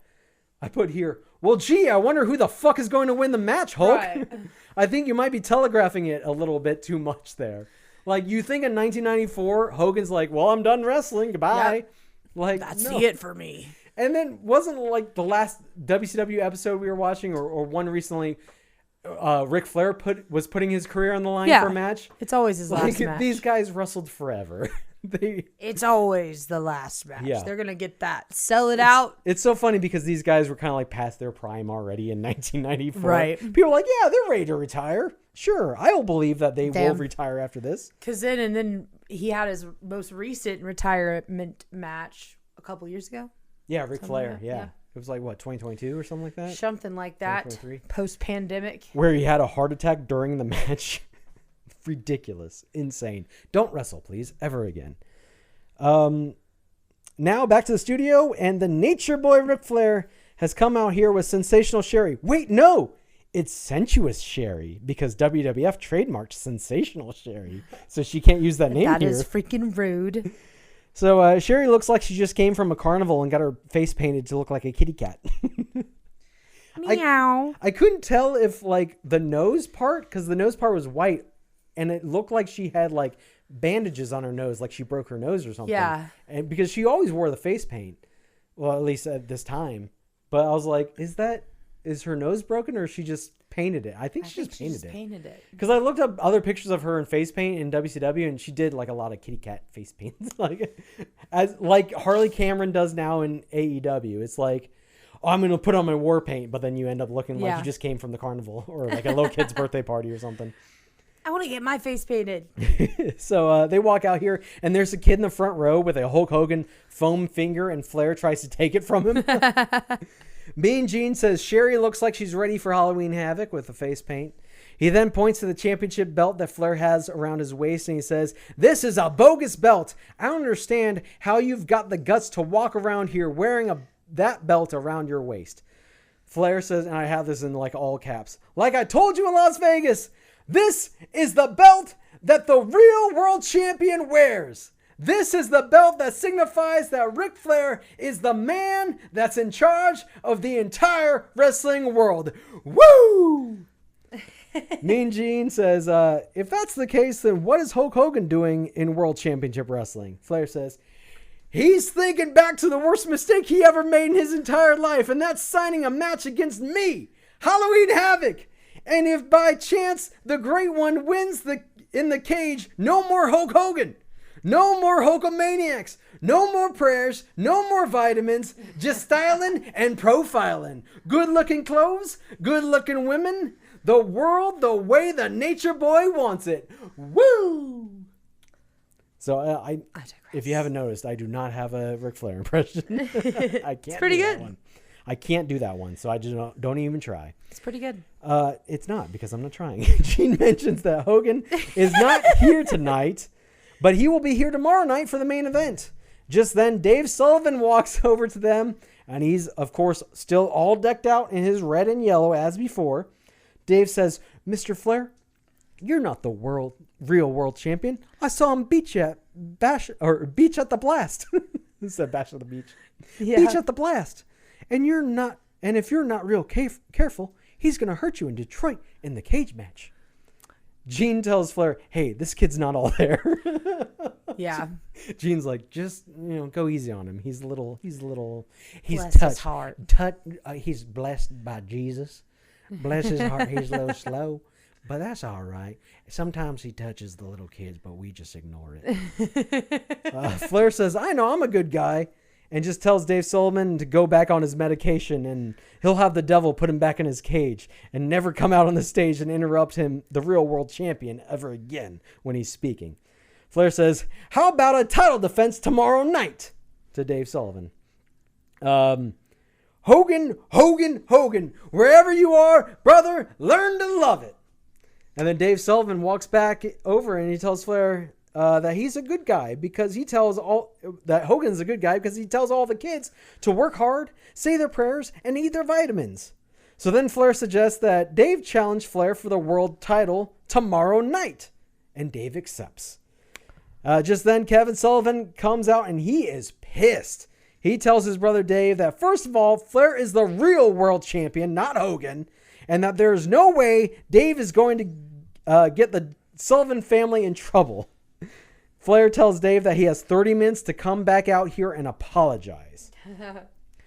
I put here, well, gee, I wonder who the fuck is going to win the match, Hulk. Right. I think you might be telegraphing it a little bit too much there. Like, you think in 1994, Hogan's like, well, I'm done wrestling. Goodbye. Yep. Like, that's it for me. And then wasn't like the last WCW episode we were watching or one recently, Ric Flair was putting his career on the line for a match? It's always his last match. These guys wrestled forever. It's always the last match. Yeah. They're going to get that. Sell it out. It's so funny because these guys were kind of like past their prime already in 1994. Right. People are like, yeah, they're ready to retire. Sure. I'll believe that they will retire after this. Because then he had his most recent retirement match a couple years ago. Yeah, Ric Flair. Like yeah. It was like, what, 2022 or something like that? Something like that. Post-pandemic. Where he had a heart attack during the match. Ridiculous. Insane. Don't wrestle, please. Ever again. Now back to the studio, and the Nature Boy Ric Flair has come out here with Sensational Sherry. Wait, no! It's Sensuous Sherry, because WWF trademarked Sensational Sherry, so she can't use that name here. That is freaking rude. So Sherry looks like she just came from a carnival and got her face painted to look like a kitty cat. Meow. I couldn't tell if like the nose part, because the nose part was white, and it looked like she had like bandages on her nose, like she broke her nose or something. Yeah. And because she always wore the face paint, well, at least at this time. But I was like, is her nose broken, or she just painted it? I think she just painted it. Because I looked up other pictures of her in face paint in WCW, and she did like a lot of kitty cat face paints, like Harley Cameron does now in AEW. It's like, oh, I'm going to put on my war paint, but then you end up looking like you just came from the carnival or like a little kid's birthday party or something. I want to get my face painted. So they walk out here, and there's a kid in the front row with a Hulk Hogan foam finger, and Flair tries to take it from him. Mean Gene says Sherry looks like she's ready for Halloween Havoc with the face paint. He then points to the championship belt that Flair has around his waist, and he says, "This is a bogus belt. I don't understand how you've got the guts to walk around here wearing that belt around your waist." Flair says, and I have this in like all caps, like I told you in Las Vegas, this is the belt that the real world champion wears. This is the belt that signifies that Ric Flair is the man that's in charge of the entire wrestling world. Woo! Mean Gene says, if that's the case, then what is Hulk Hogan doing in World Championship Wrestling? Flair says, he's thinking back to the worst mistake he ever made in his entire life, and that's signing a match against me, Halloween Havoc. And if by chance the Great One wins in the cage, no more Hulk Hogan. No more Hulkamaniacs. No more prayers. No more vitamins. Just styling and profiling. Good-looking clothes. Good-looking women. The world the way the nature boy wants it. Woo! So if you haven't noticed, I do not have a Ric Flair impression. I can't. It's pretty good. That one. I can't do that one, so I just don't even try. It's pretty good. It's not, because I'm not trying. Gene mentions that Hogan is not here tonight, but he will be here tomorrow night for the main event. Just then, Dave Sullivan walks over to them, and he's, of course, still all decked out in his red and yellow as before. Dave says, Mr. Flair, you're not the real world champion. I saw him beach at the Blast. He said Bash at the Beach. Yeah. Beach at the Blast. And if you're not real careful, he's going to hurt you in Detroit in the cage match. Gene tells Flair, hey, this kid's not all there. Yeah. Gene's like, just, go easy on him. He's bless touched. His heart. He's blessed by Jesus. Bless his heart. He's a little slow, but that's all right. Sometimes he touches the little kids, but we just ignore it. Flair says, I know, I'm a good guy. And just tells Dave Sullivan to go back on his medication, and he'll have the devil put him back in his cage and never come out on the stage and interrupt him, the real world champion, ever again when he's speaking. Flair says, how about a title defense tomorrow night? To Dave Sullivan. Hogan, wherever you are, brother, learn to love it. And then Dave Sullivan walks back over and he tells Flair that he's a good guy because Hogan's a good guy because he tells all the kids to work hard, say their prayers, and eat their vitamins. So then Flair suggests that Dave challenge Flair for the world title tomorrow night, and Dave accepts. Just then, Kevin Sullivan comes out and he is pissed. He tells his brother Dave that first of all, Flair is the real world champion, not Hogan, and that there is no way Dave is going to get the Sullivan family in trouble. Flair tells Dave that he has 30 minutes to come back out here and apologize.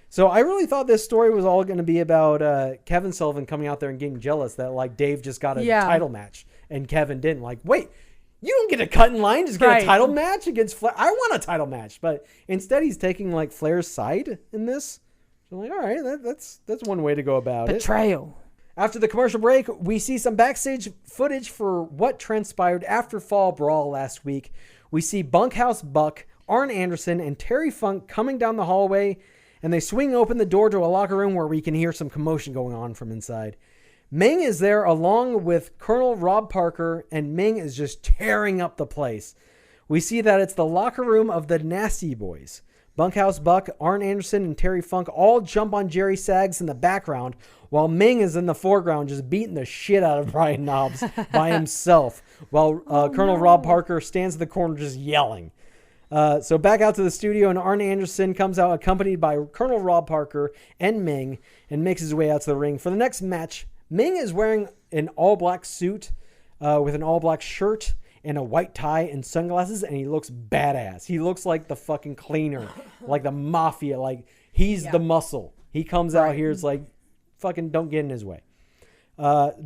So I really thought this story was all going to be about Kevin Sullivan coming out there and getting jealous that like Dave just got a title match and Kevin didn't. Like, wait, you don't get a cut in line, just get a title match against Flair. I want a title match. But instead he's taking like Flair's side in this. So I'm like, all right, that's one way to go about it. Betrayal. After the commercial break, we see some backstage footage for what transpired after Fall Brawl last week. We see Bunkhouse Buck, Arn Anderson, and Terry Funk coming down the hallway, and they swing open the door to a locker room where we can hear some commotion going on from inside. Ming is there along with Colonel Rob Parker, and Ming is just tearing up the place. We see that it's the locker room of the Nasty Boys. Bunkhouse Buck, Arn Anderson, and Terry Funk all jump on Jerry Saggs in the background, while Ming is in the foreground just beating the shit out of Brian Knobbs by himself, while Colonel Rob Parker stands in the corner just yelling. So back out to the studio, and Arn Anderson comes out accompanied by Colonel Rob Parker and Ming and makes his way out to the ring. For the next match, Ming is wearing an all-black suit with an all-black shirt and a white tie and sunglasses, and he looks badass. He looks like the fucking cleaner, like the mafia, like he's the muscle. He comes out here, it's like, fucking don't get in his way.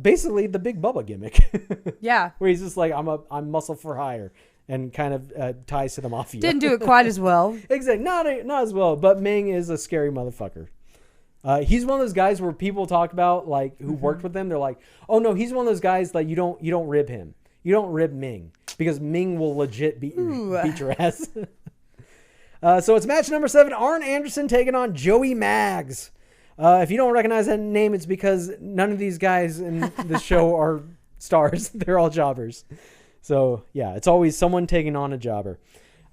Basically the Big Bubba gimmick. Yeah. Where he's just like, I'm muscle for hire, and kind of ties to the mafia. Didn't do it quite as well. Exactly. Not as well, but Ming is a scary motherfucker. He's one of those guys where people talk about, like, who worked with him. They're like, oh no, he's one of those guys like you don't rib him. You don't rib Ming because Ming will legit beat your ass. So it's match number 7. Arn Anderson taking on Joey Maggs. If you don't recognize that name, it's because none of these guys in the show are stars. They're all jobbers. So yeah, it's always someone taking on a jobber.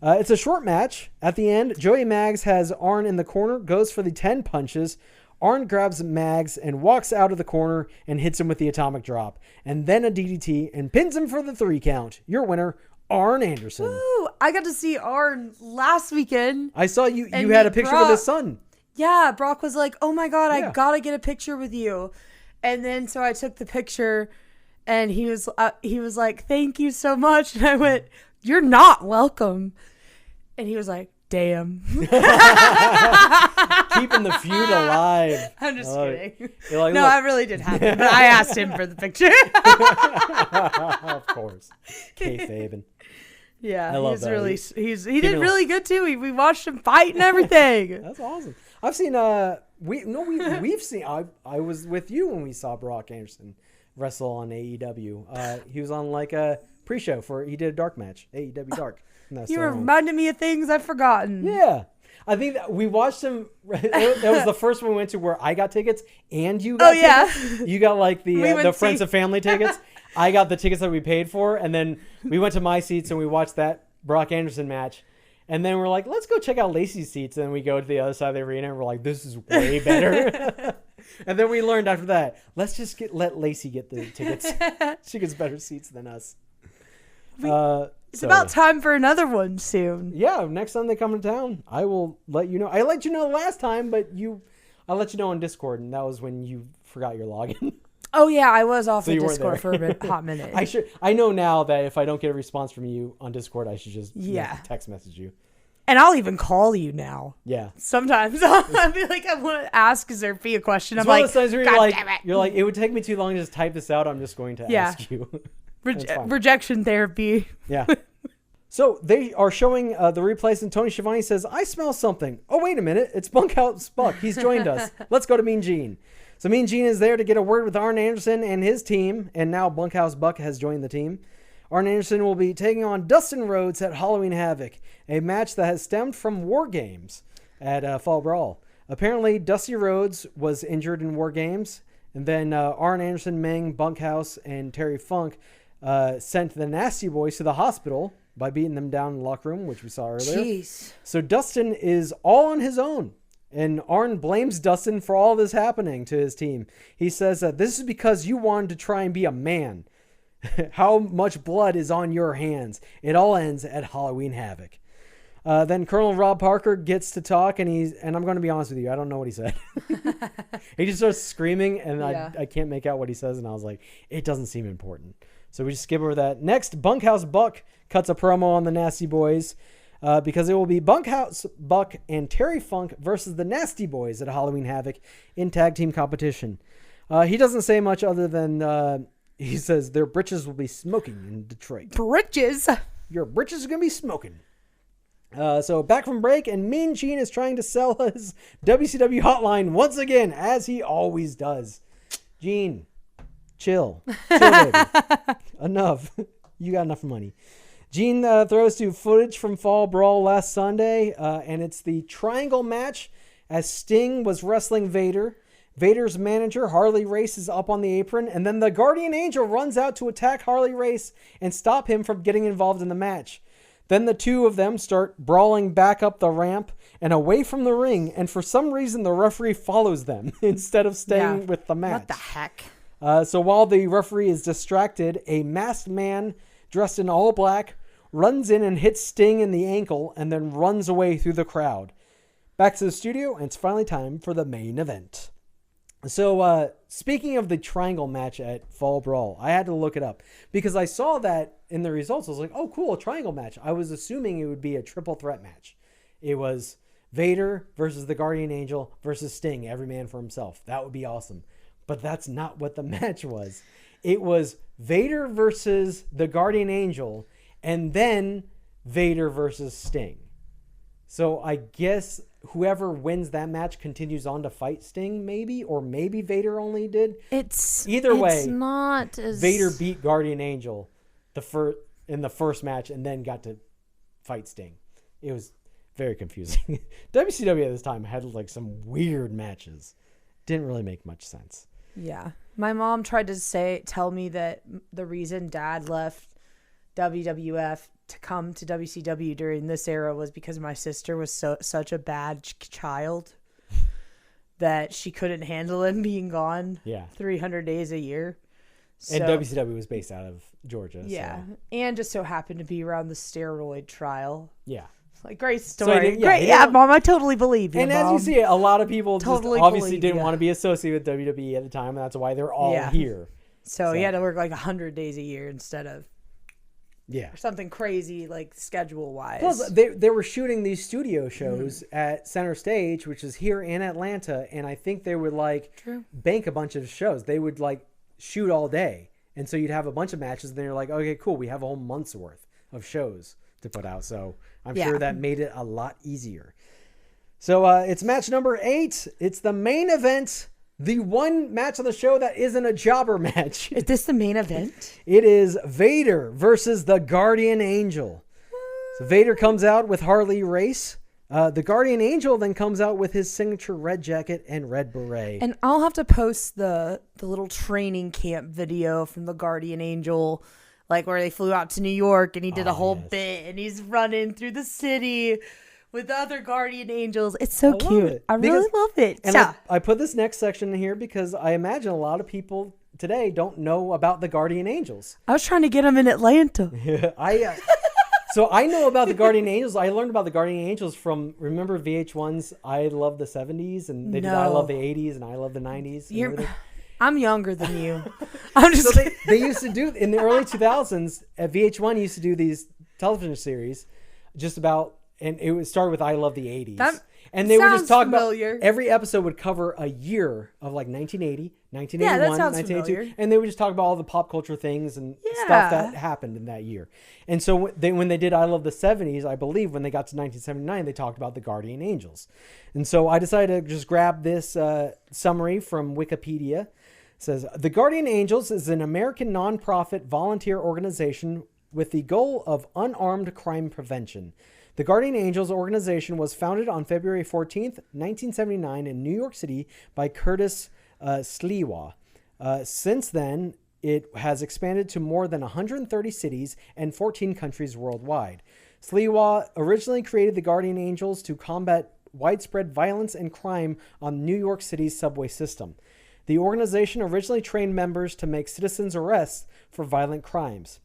It's a short match. At the end, Joey Maggs has Arn in the corner, goes for the 10 punches. Arn grabs Mags and walks out of the corner and hits him with the atomic drop. And then a DDT and pins him for the 3 count. Your winner, Arn Anderson. Woo! I got to see Arn last weekend. I saw you had a picture with his son. Yeah, Brock was like, oh my God, I got to get a picture with you. And then so I took the picture and he was like, thank you so much. And I went, you're not welcome. And he was like, damn. Keeping the feud alive. I'm just kidding. Like, no, I really did have it, but I asked him for the picture. Of course. Kayfabe. Yeah, I love that. He did really good too. We watched him fight and everything. That's awesome. I've seen we've seen I was with you when we saw Brock Anderson wrestle on AEW. He was on like a pre-show he did a dark match, AEW Dark. You reminded me of things I've forgotten. Yeah. I think that we watched him. That was the first one we went to where I got tickets and you got tickets. You got like the friends and family tickets. I got the tickets that we paid for. And then we went to my seats and we watched that Brock Anderson match. And then we're like, let's go check out Lacy's seats. And then we go to the other side of the arena and we're like, this is way better. And then we learned after that, let's just let Lacy get the tickets. She gets better seats than us. It's about time for another one soon. Yeah, next time they come to town, I will let you know. I let you know last time, but I let you know on Discord, and that was when you forgot your login. Oh yeah, I was off of Discord for a hot minute. I know now that if I don't get a response from you on Discord, I should just text message you. And I'll even call you now. Yeah. Sometimes I'll be like, I want to ask Zerpie a question. I'm like, God damn it. You're like, it would take me too long to just type this out. I'm just going to ask you. Rejection therapy. Yeah. So they are showing the replays, and Tony Schiavone says, I smell something. Oh, wait a minute. It's Bunkhouse Buck. He's joined us. Let's go to Mean Gene. So Mean Gene is there to get a word with Arn Anderson and his team, and now Bunkhouse Buck has joined the team. Arn Anderson will be taking on Dustin Rhodes at Halloween Havoc, a match that has stemmed from War Games at Fall Brawl. Apparently, Dusty Rhodes was injured in War Games, and then Arn Anderson, Meng, Bunkhouse, and Terry Funk sent the Nasty Boys to the hospital by beating them down in the locker room, which we saw earlier. Jeez. So Dustin is all on his own, and Arn blames Dustin for all this happening to his team. He says that this is because you wanted to try and be a man. How much blood is on your hands? It all ends at Halloween Havoc. Then Colonel Rob Parker gets to talk, and I'm going to be honest with you, I don't know what he said. He just starts screaming, and I can't make out what he says, and I was like, it doesn't seem important. So we just skip over that. Next, Bunkhouse Buck cuts a promo on the Nasty Boys because it will be Bunkhouse Buck and Terry Funk versus the Nasty Boys at Halloween Havoc in tag team competition. He doesn't say much other than he says their britches will be smoking in Detroit. Britches? Your britches are going to be smoking. So back from break, and Mean Gene is trying to sell his WCW hotline once again, as he always does. Gene, chill, baby. Enough. You got enough money. Gene throws to footage from Fall Brawl last Sunday, and it's the triangle match as Sting was wrestling Vader. Vader's manager, Harley Race, is up on the apron, and then the Guardian Angel runs out to attack Harley Race and stop him from getting involved in the match. Then the two of them start brawling back up the ramp and away from the ring, and for some reason the referee follows them instead of staying with the match. What the heck? So while the referee is distracted, a masked man dressed in all black runs in and hits Sting in the ankle and then runs away through the crowd. Back to the studio, and it's finally time for the main event. So, speaking of the triangle match at Fall Brawl, I had to look it up because I saw that in the results. I was like, oh, cool, a triangle match. I was assuming it would be a triple threat match. It was Vader versus the Guardian Angel versus Sting, every man for himself. That would be awesome. But that's not what the match was. It was Vader versus the Guardian Angel and then Vader versus Sting. So I guess whoever wins that match continues on to fight Sting, maybe, or maybe Vader only did. Either way, not as... Vader beat Guardian Angel in the first match and then got to fight Sting. It was very confusing. WCW at this time had like some weird matches. Didn't really make much sense. Yeah. My mom tried to tell me that the reason Dad left WWF to come to WCW during this era was because my sister was such a bad child. that she couldn't handle him being gone. Yeah. 300 days a year. And WCW was based out of Georgia. Yeah. So. And just so happened to be around the steroid trial. Yeah. Like, great story. So great. Yeah, Mom, I totally believe you, And Mom. as you see, a lot of people Totally obviously didn't want to be associated with WWE at the time. And that's why they're all here. So he had to work like 100 days a year instead of or something crazy like schedule-wise. Plus, they were shooting these studio shows at Center Stage, which is here in Atlanta. And I think they would like bank a bunch of shows. They would like shoot all day. And so you'd have a bunch of matches. And then you're like, okay, cool. We have a whole month's worth of shows to put out. So I'm sure that made it a lot easier. So it's match number 8. It's the main event. The one match on the show that isn't a jobber match. Is this the main event? It is Vader versus the Guardian Angel. So Vader comes out with Harley Race. The Guardian Angel then comes out with his signature red jacket and red beret. And I'll have to post the little training camp video from the Guardian Angel, like where they flew out to New York and he did a whole bit and he's running through the city with the other Guardian Angels. It's so cute. I really love it. And I put this next section in here because I imagine a lot of people today don't know about the Guardian Angels. I was trying to get them in Atlanta. So I know about the Guardian Angels. I learned about the Guardian Angels from, remember VH1's I Love the 70s? And they did I Love the 80s and I Love the 90s. I'm younger than you. I'm just so they used to do, in the early 2000s, at VH1 used to do these television series just about, and it would start with I Love the 80s. And they would just talk about, every episode would cover a year of like 1980, 1981, 1982. And they would just talk about all the pop culture things and stuff that happened in that year. And so when they did I Love the 70s, I believe when they got to 1979, they talked about the Guardian Angels. And so I decided to just grab this summary from Wikipedia. It says, the Guardian Angels is an American nonprofit volunteer organization with the goal of unarmed crime prevention. The Guardian Angels organization was founded on February 14th, 1979 in New York City by Curtis Sliwa. Since then, it has expanded to more than 130 cities and 14 countries worldwide. Sliwa originally created the Guardian Angels to combat widespread violence and crime on New York City's subway system. The organization originally trained members to make citizens arrests for violent crimes.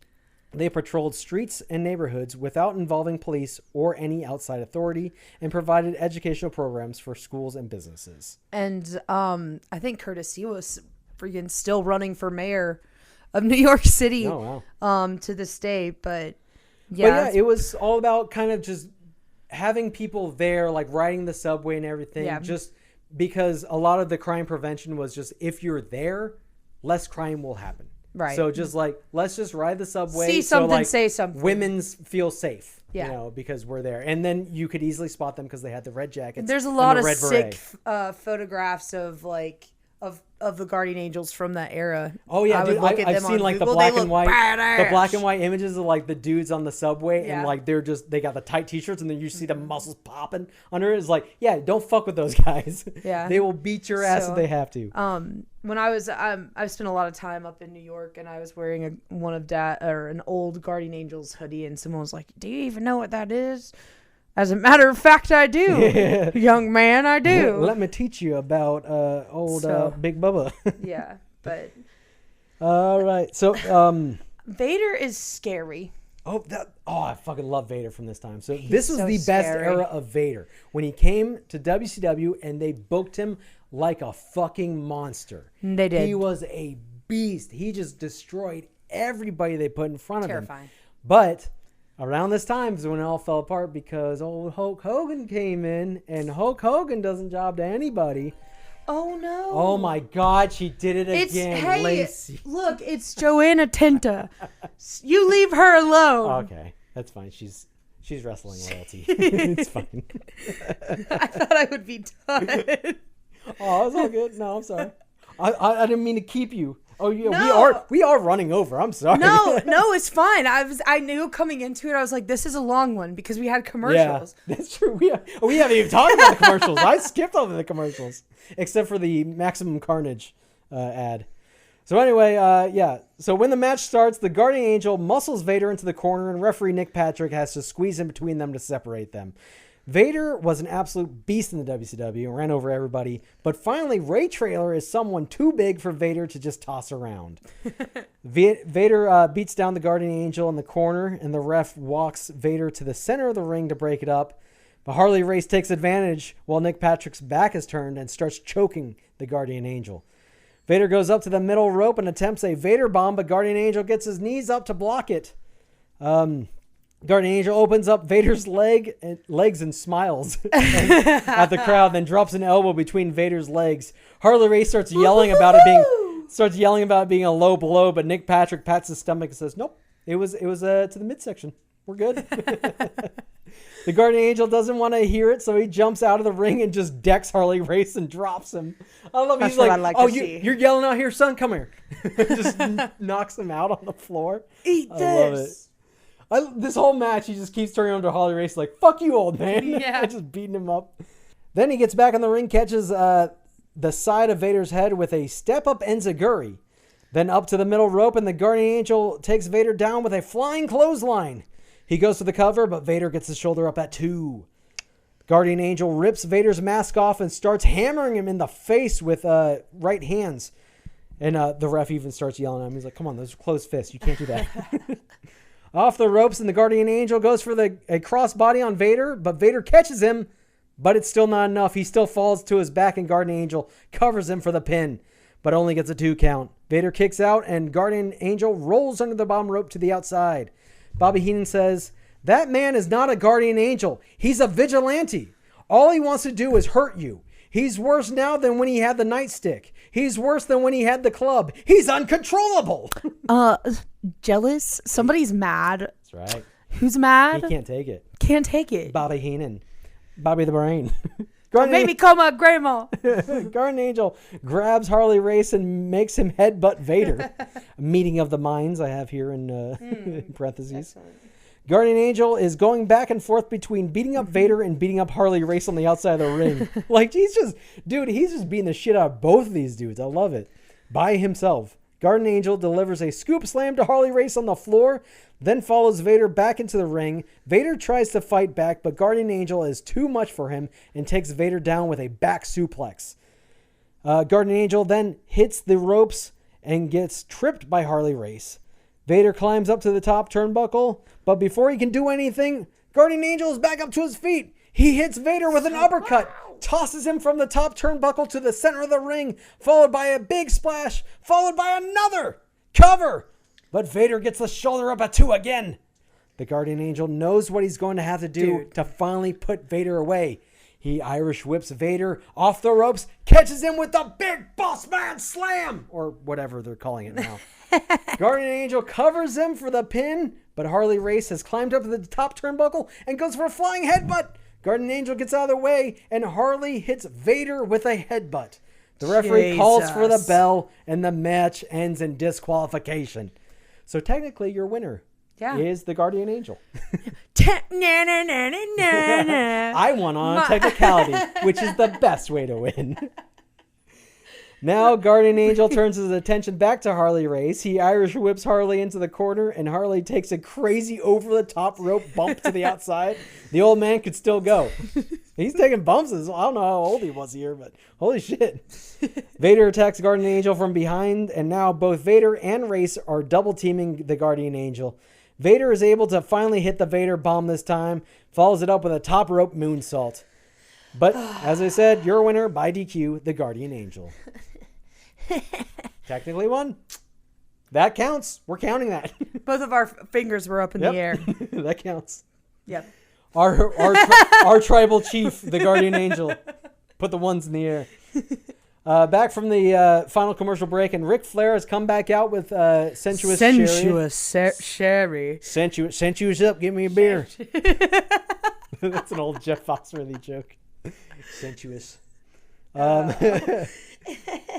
They patrolled streets and neighborhoods without involving police or any outside authority and provided educational programs for schools and businesses. And I think Curtis C was freaking still running for mayor of New York City to this day. But yeah, it was all about kind of just having people there, like riding the subway and everything. Yeah. Just because a lot of the crime prevention was just if you're there, less crime will happen. Right. So just like, let's just ride the subway. See something, so like, say something. Women's feel safe, because we're there. And then you could easily spot them because they had the red jackets. There's a lot of sick photographs of like, of the Guardian Angels from that era. Oh yeah, I've seen like Google. The black and white images of like the dudes on the subway and like they got the tight t-shirts and then you see the muscles popping under it. It's like, don't fuck with those guys. Yeah. They will beat your ass if they have to. When I was I've spent a lot of time up in New York and I was wearing an old Guardian Angels hoodie and someone was like, "Do you even know what that is?" As a matter of fact, I do. Young man, I do. Let me teach you about Big Bubba. Yeah, but... All right. So, Vader is scary. I fucking love Vader from this time. So this was the best era of Vader. When he came to WCW and they booked him like a fucking monster. They did. He was a beast. He just destroyed everybody they put in front of him. Terrifying. But... around this time is when it all fell apart because old Hulk Hogan came in and Hulk Hogan doesn't job to anybody. Oh, no. Oh, my God. She did it again, Lacy. Look, it's Joanna Tinta. You leave her alone. Okay. That's fine. She's wrestling royalty. It's fine. I thought I would be done. Oh, it's all good. No, I'm sorry. I didn't mean to keep you. Oh yeah, no. we are running over. I'm sorry. No, it's fine. I knew coming into it, I was like, this is a long one because we had commercials. Yeah, that's true. We haven't even talked about the commercials. I skipped over the commercials except for the Maximum Carnage ad. So anyway, So when the match starts, the Guardian Angel muscles Vader into the corner, and referee Nick Patrick has to squeeze in between them to separate them. Vader was an absolute beast in the WCW and ran over everybody, but finally Ray Traylor is someone too big for Vader to just toss around. Vader beats down the Guardian Angel in the corner, and the ref walks Vader to the center of the ring to break it up. But Harley Race takes advantage while Nick Patrick's back is turned and starts choking the Guardian Angel. Vader goes up to the middle rope and attempts a Vader bomb, but Guardian Angel gets his knees up to block it. Guardian Angel opens up Vader's legs and smiles at the crowd, then drops an elbow between Vader's legs. Harley Race starts yelling about it being a low blow, but Nick Patrick pats his stomach and says, "Nope, it was to the midsection. We're good." The Guardian Angel doesn't want to hear it, so he jumps out of the ring and just decks Harley Race and drops him. I love it. He's like, you're yelling out here, son, come here. Just knocks him out on the floor. Eat this. I love it. This whole match, he just keeps turning on to Harley Race like, fuck you, old man. Yeah. Just beating him up. Then he gets back in the ring, catches the side of Vader's head with a step-up enziguri. Then up to the middle rope, and the Guardian Angel takes Vader down with a flying clothesline. He goes for the cover, but Vader gets his shoulder up at 2. Guardian Angel rips Vader's mask off and starts hammering him in the face with right hands. And the ref even starts yelling at him. He's like, come on, those are closed fists. You can't do that. Off the ropes, and the Guardian Angel goes for a crossbody on Vader, but Vader catches him, but it's still not enough. He still falls to his back, and Guardian Angel covers him for the pin, but only gets a 2 count. Vader kicks out, and Guardian Angel rolls under the bottom rope to the outside. Bobby Heenan says, that man is not a Guardian Angel. He's a vigilante. All he wants to do is hurt you. He's worse now than when he had the nightstick. He's worse than when he had the club. He's uncontrollable. Jealous? Somebody's mad. That's right. Who's mad? He can't take it. Can't take it. Bobby Heenan. Bobby the Brain. Made me call my grandma. Guardian Angel grabs Harley Race and makes him headbutt Vader. A meeting of the minds I have here in parentheses. Excellent. Guardian Angel is going back and forth between beating up Vader and beating up Harley Race on the outside of the ring. Like, he's just beating the shit out of both of these dudes. I love it. By himself. Guardian Angel delivers a scoop slam to Harley Race on the floor, then follows Vader back into the ring. Vader tries to fight back, but Guardian Angel is too much for him and takes Vader down with a back suplex. Guardian Angel then hits the ropes and gets tripped by Harley Race. Vader climbs up to the top turnbuckle, but before he can do anything, Guardian Angel is back up to his feet. He hits Vader with an uppercut, tosses him from the top turnbuckle to the center of the ring, followed by a big splash, followed by another cover. But Vader gets the shoulder up at 2 again. The Guardian Angel knows what he's going to have to do to finally put Vader away. He Irish whips Vader off the ropes, catches him with the big boss man slam, or whatever they're calling it now. Guardian Angel covers him for the pin, but Harley Race has climbed up to the top turnbuckle and goes for a flying headbutt. Guardian Angel gets out of the way, and Harley hits Vader with a headbutt. The referee calls for the bell, and the match ends in disqualification. So technically, your winner is the Guardian Angel. I won on technicality, which is the best way to win. Now, Guardian Angel turns his attention back to Harley Race. He Irish whips Harley into the corner, and Harley takes a crazy over-the-top rope bump to the outside. The old man could still go. He's taking bumps. I don't know how old he was here, but holy shit. Vader attacks Guardian Angel from behind, and now both Vader and Race are double-teaming the Guardian Angel. Vader is able to finally hit the Vader bomb this time, follows it up with a top rope moonsault. But, as I said, your winner by DQ, the Guardian Angel. Technically won. That counts. We're counting that. Both of our fingers were up in the air. That counts. Yep. Our tribal chief, the Guardian Angel, put the ones in the air. Back from the final commercial break, and Ric Flair has come back out with sensuous sherry. Sensuous up, give me a beer. That's an old Jeff Foxworthy joke. Sensuous.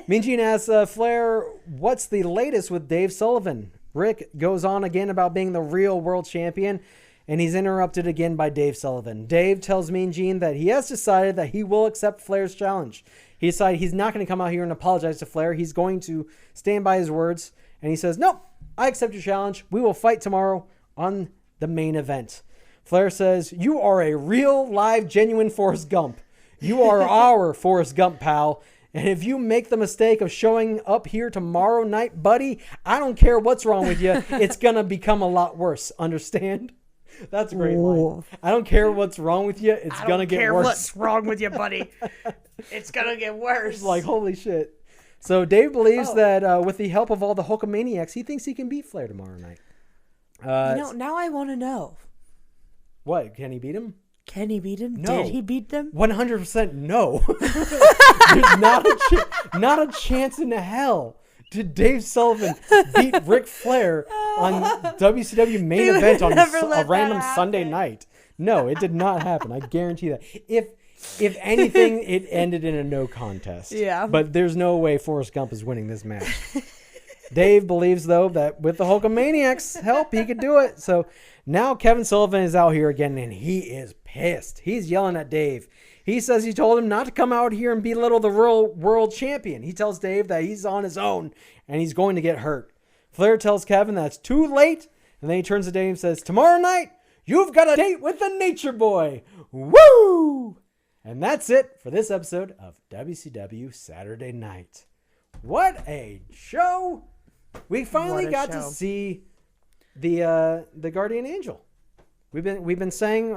Mean Gene asks Flair, what's the latest with Dave Sullivan? Rick goes on again about being the real world champion, and he's interrupted again by Dave Sullivan. Dave tells Mean Gene that he has decided that he will accept Flair's challenge. He decided he's not going to come out here and apologize to Flair. He's going to stand by his words, and he says, nope, I accept your challenge. We will fight tomorrow on the main event. Flair says, "You are a real, live, genuine Forrest Gump. You are our Forrest Gump, pal. And if you make the mistake of showing up here tomorrow night, buddy, I don't care what's wrong with you. It's going to become a lot worse. Understand?" That's a great line. I don't care what's wrong with you. It's going to get worse. I don't care what's wrong with you, buddy. It's going to get worse. It's like, holy shit. So Dave believes that with the help of all the Hulkamaniacs, he thinks he can beat Flair tomorrow night. Now I want to know. What? Can he beat him? Can he beat him? No. Did he beat them? 100% no. There's not a chance in hell did Dave Sullivan beat Ric Flair on WCW main event on a random Sunday night. No, it did not happen. I guarantee that. If anything, it ended in a no contest. Yeah. But there's no way Forrest Gump is winning this match. Dave believes, though, that with the Hulkamaniacs' help, he could do it. So now Kevin Sullivan is out here again, and he is pissed. He's yelling at Dave. He says he told him not to come out here and belittle the world champion. He tells Dave that he's on his own, and he's going to get hurt. Flair tells Kevin that's too late, and then he turns to Dave and says, "Tomorrow night, you've got a date with the Nature Boy. Woo!" And that's it for this episode of WCW Saturday Night. What a show! We finally got to see the Guardian Angel. We've been saying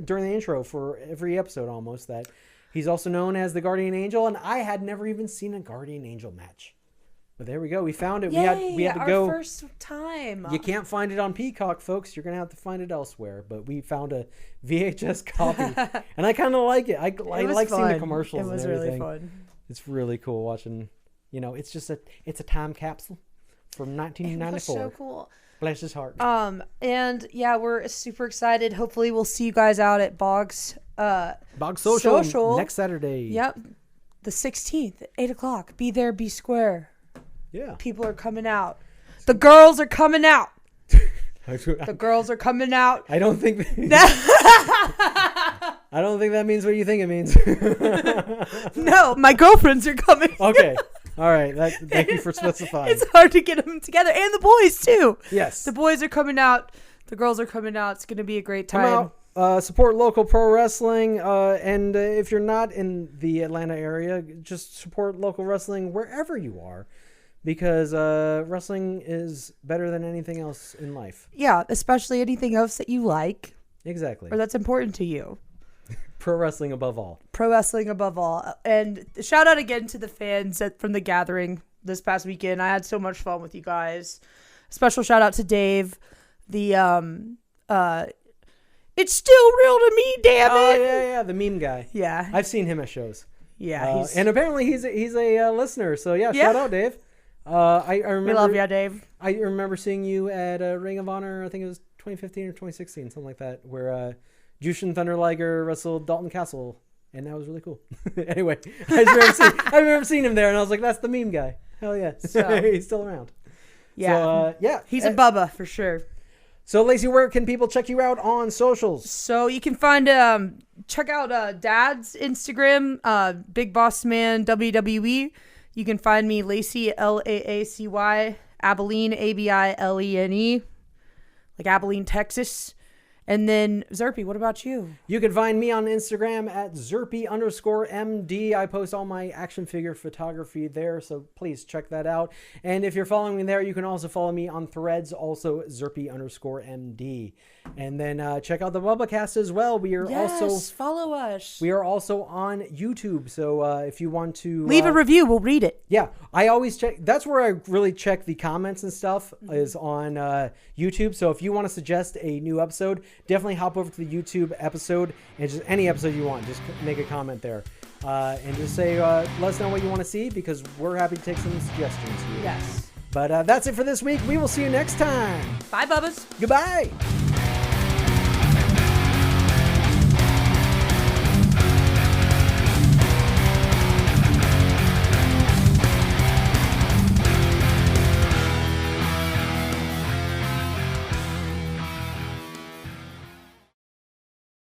during the intro for every episode almost that he's also known as the Guardian Angel, and I had never even seen a Guardian Angel match. But there we go. We found it. Yay, we had to go. Our first time. You can't find it on Peacock, folks. You're gonna have to find it elsewhere. But we found a VHS copy, and I kind of like it. I like seeing the commercials. It was and everything. really fun. It's really cool watching. It's just a time capsule from 1994. It was so cool. Bless his heart. And yeah, we're super excited. Hopefully we'll see you guys out at Boggs Social next Saturday. Yep. The 16th at 8:00. Be there, be square. Yeah. People are coming out. The girls are coming out. The girls are coming out. I don't think that means what you think it means. No, my girlfriends are coming. Okay. All right. Thank you for specifying. It's hard to get them together. And the boys, too. Yes. The boys are coming out. The girls are coming out. It's going to be a great time. Come out, support local pro wrestling. And if you're not in the Atlanta area, just support local wrestling wherever you are. Because wrestling is better than anything else in life. Yeah, especially anything else that you like. Exactly. Or that's important to you. Pro wrestling above all. Pro wrestling above all. And shout out again to the fans from the gathering this past weekend. I had so much fun with you guys. Special shout out to Dave. The it's still real to me, damn it. Oh yeah, the meme guy. Yeah, I've seen him at shows. Yeah, and apparently he's a listener. So yeah, shout out Dave. I remember. We love you, Dave. I remember seeing you at Ring of Honor. I think it was 2015 or 2016, something like that, where Jushin Thunder Liger wrestled Dalton Castle, and that was really cool. Anyway, I remember seeing him there, and I was like, "That's the meme guy." Hell yeah, so, he's still around. Yeah, so, he's a Bubba for sure. So, Lacey, where can people check you out on socials? So you can find check out Dad's Instagram, Big Boss Man WWE. You can find me Lacy Laacy Abilene Abilene, like Abilene, Texas. And then Zerpie, what about you? You can find me on Instagram at Zerpie_MD. I post all my action figure photography there, so please check that out. And if you're following me there, you can also follow me on Threads, also Zerpie_MD. And then check out the BubbaCast as well. We are follow us. We are also on YouTube, so if you want to leave a review, we'll read it. Yeah, I always check. That's where I really check the comments and stuff is on YouTube. So if you want to suggest a new episode, definitely hop over to the YouTube episode and just any episode you want. Just make a comment there and just say, let us know what you want to see because we're happy to take some suggestions here. Yes. But that's it for this week. We will see you next time. Bye, Bubbas. Goodbye.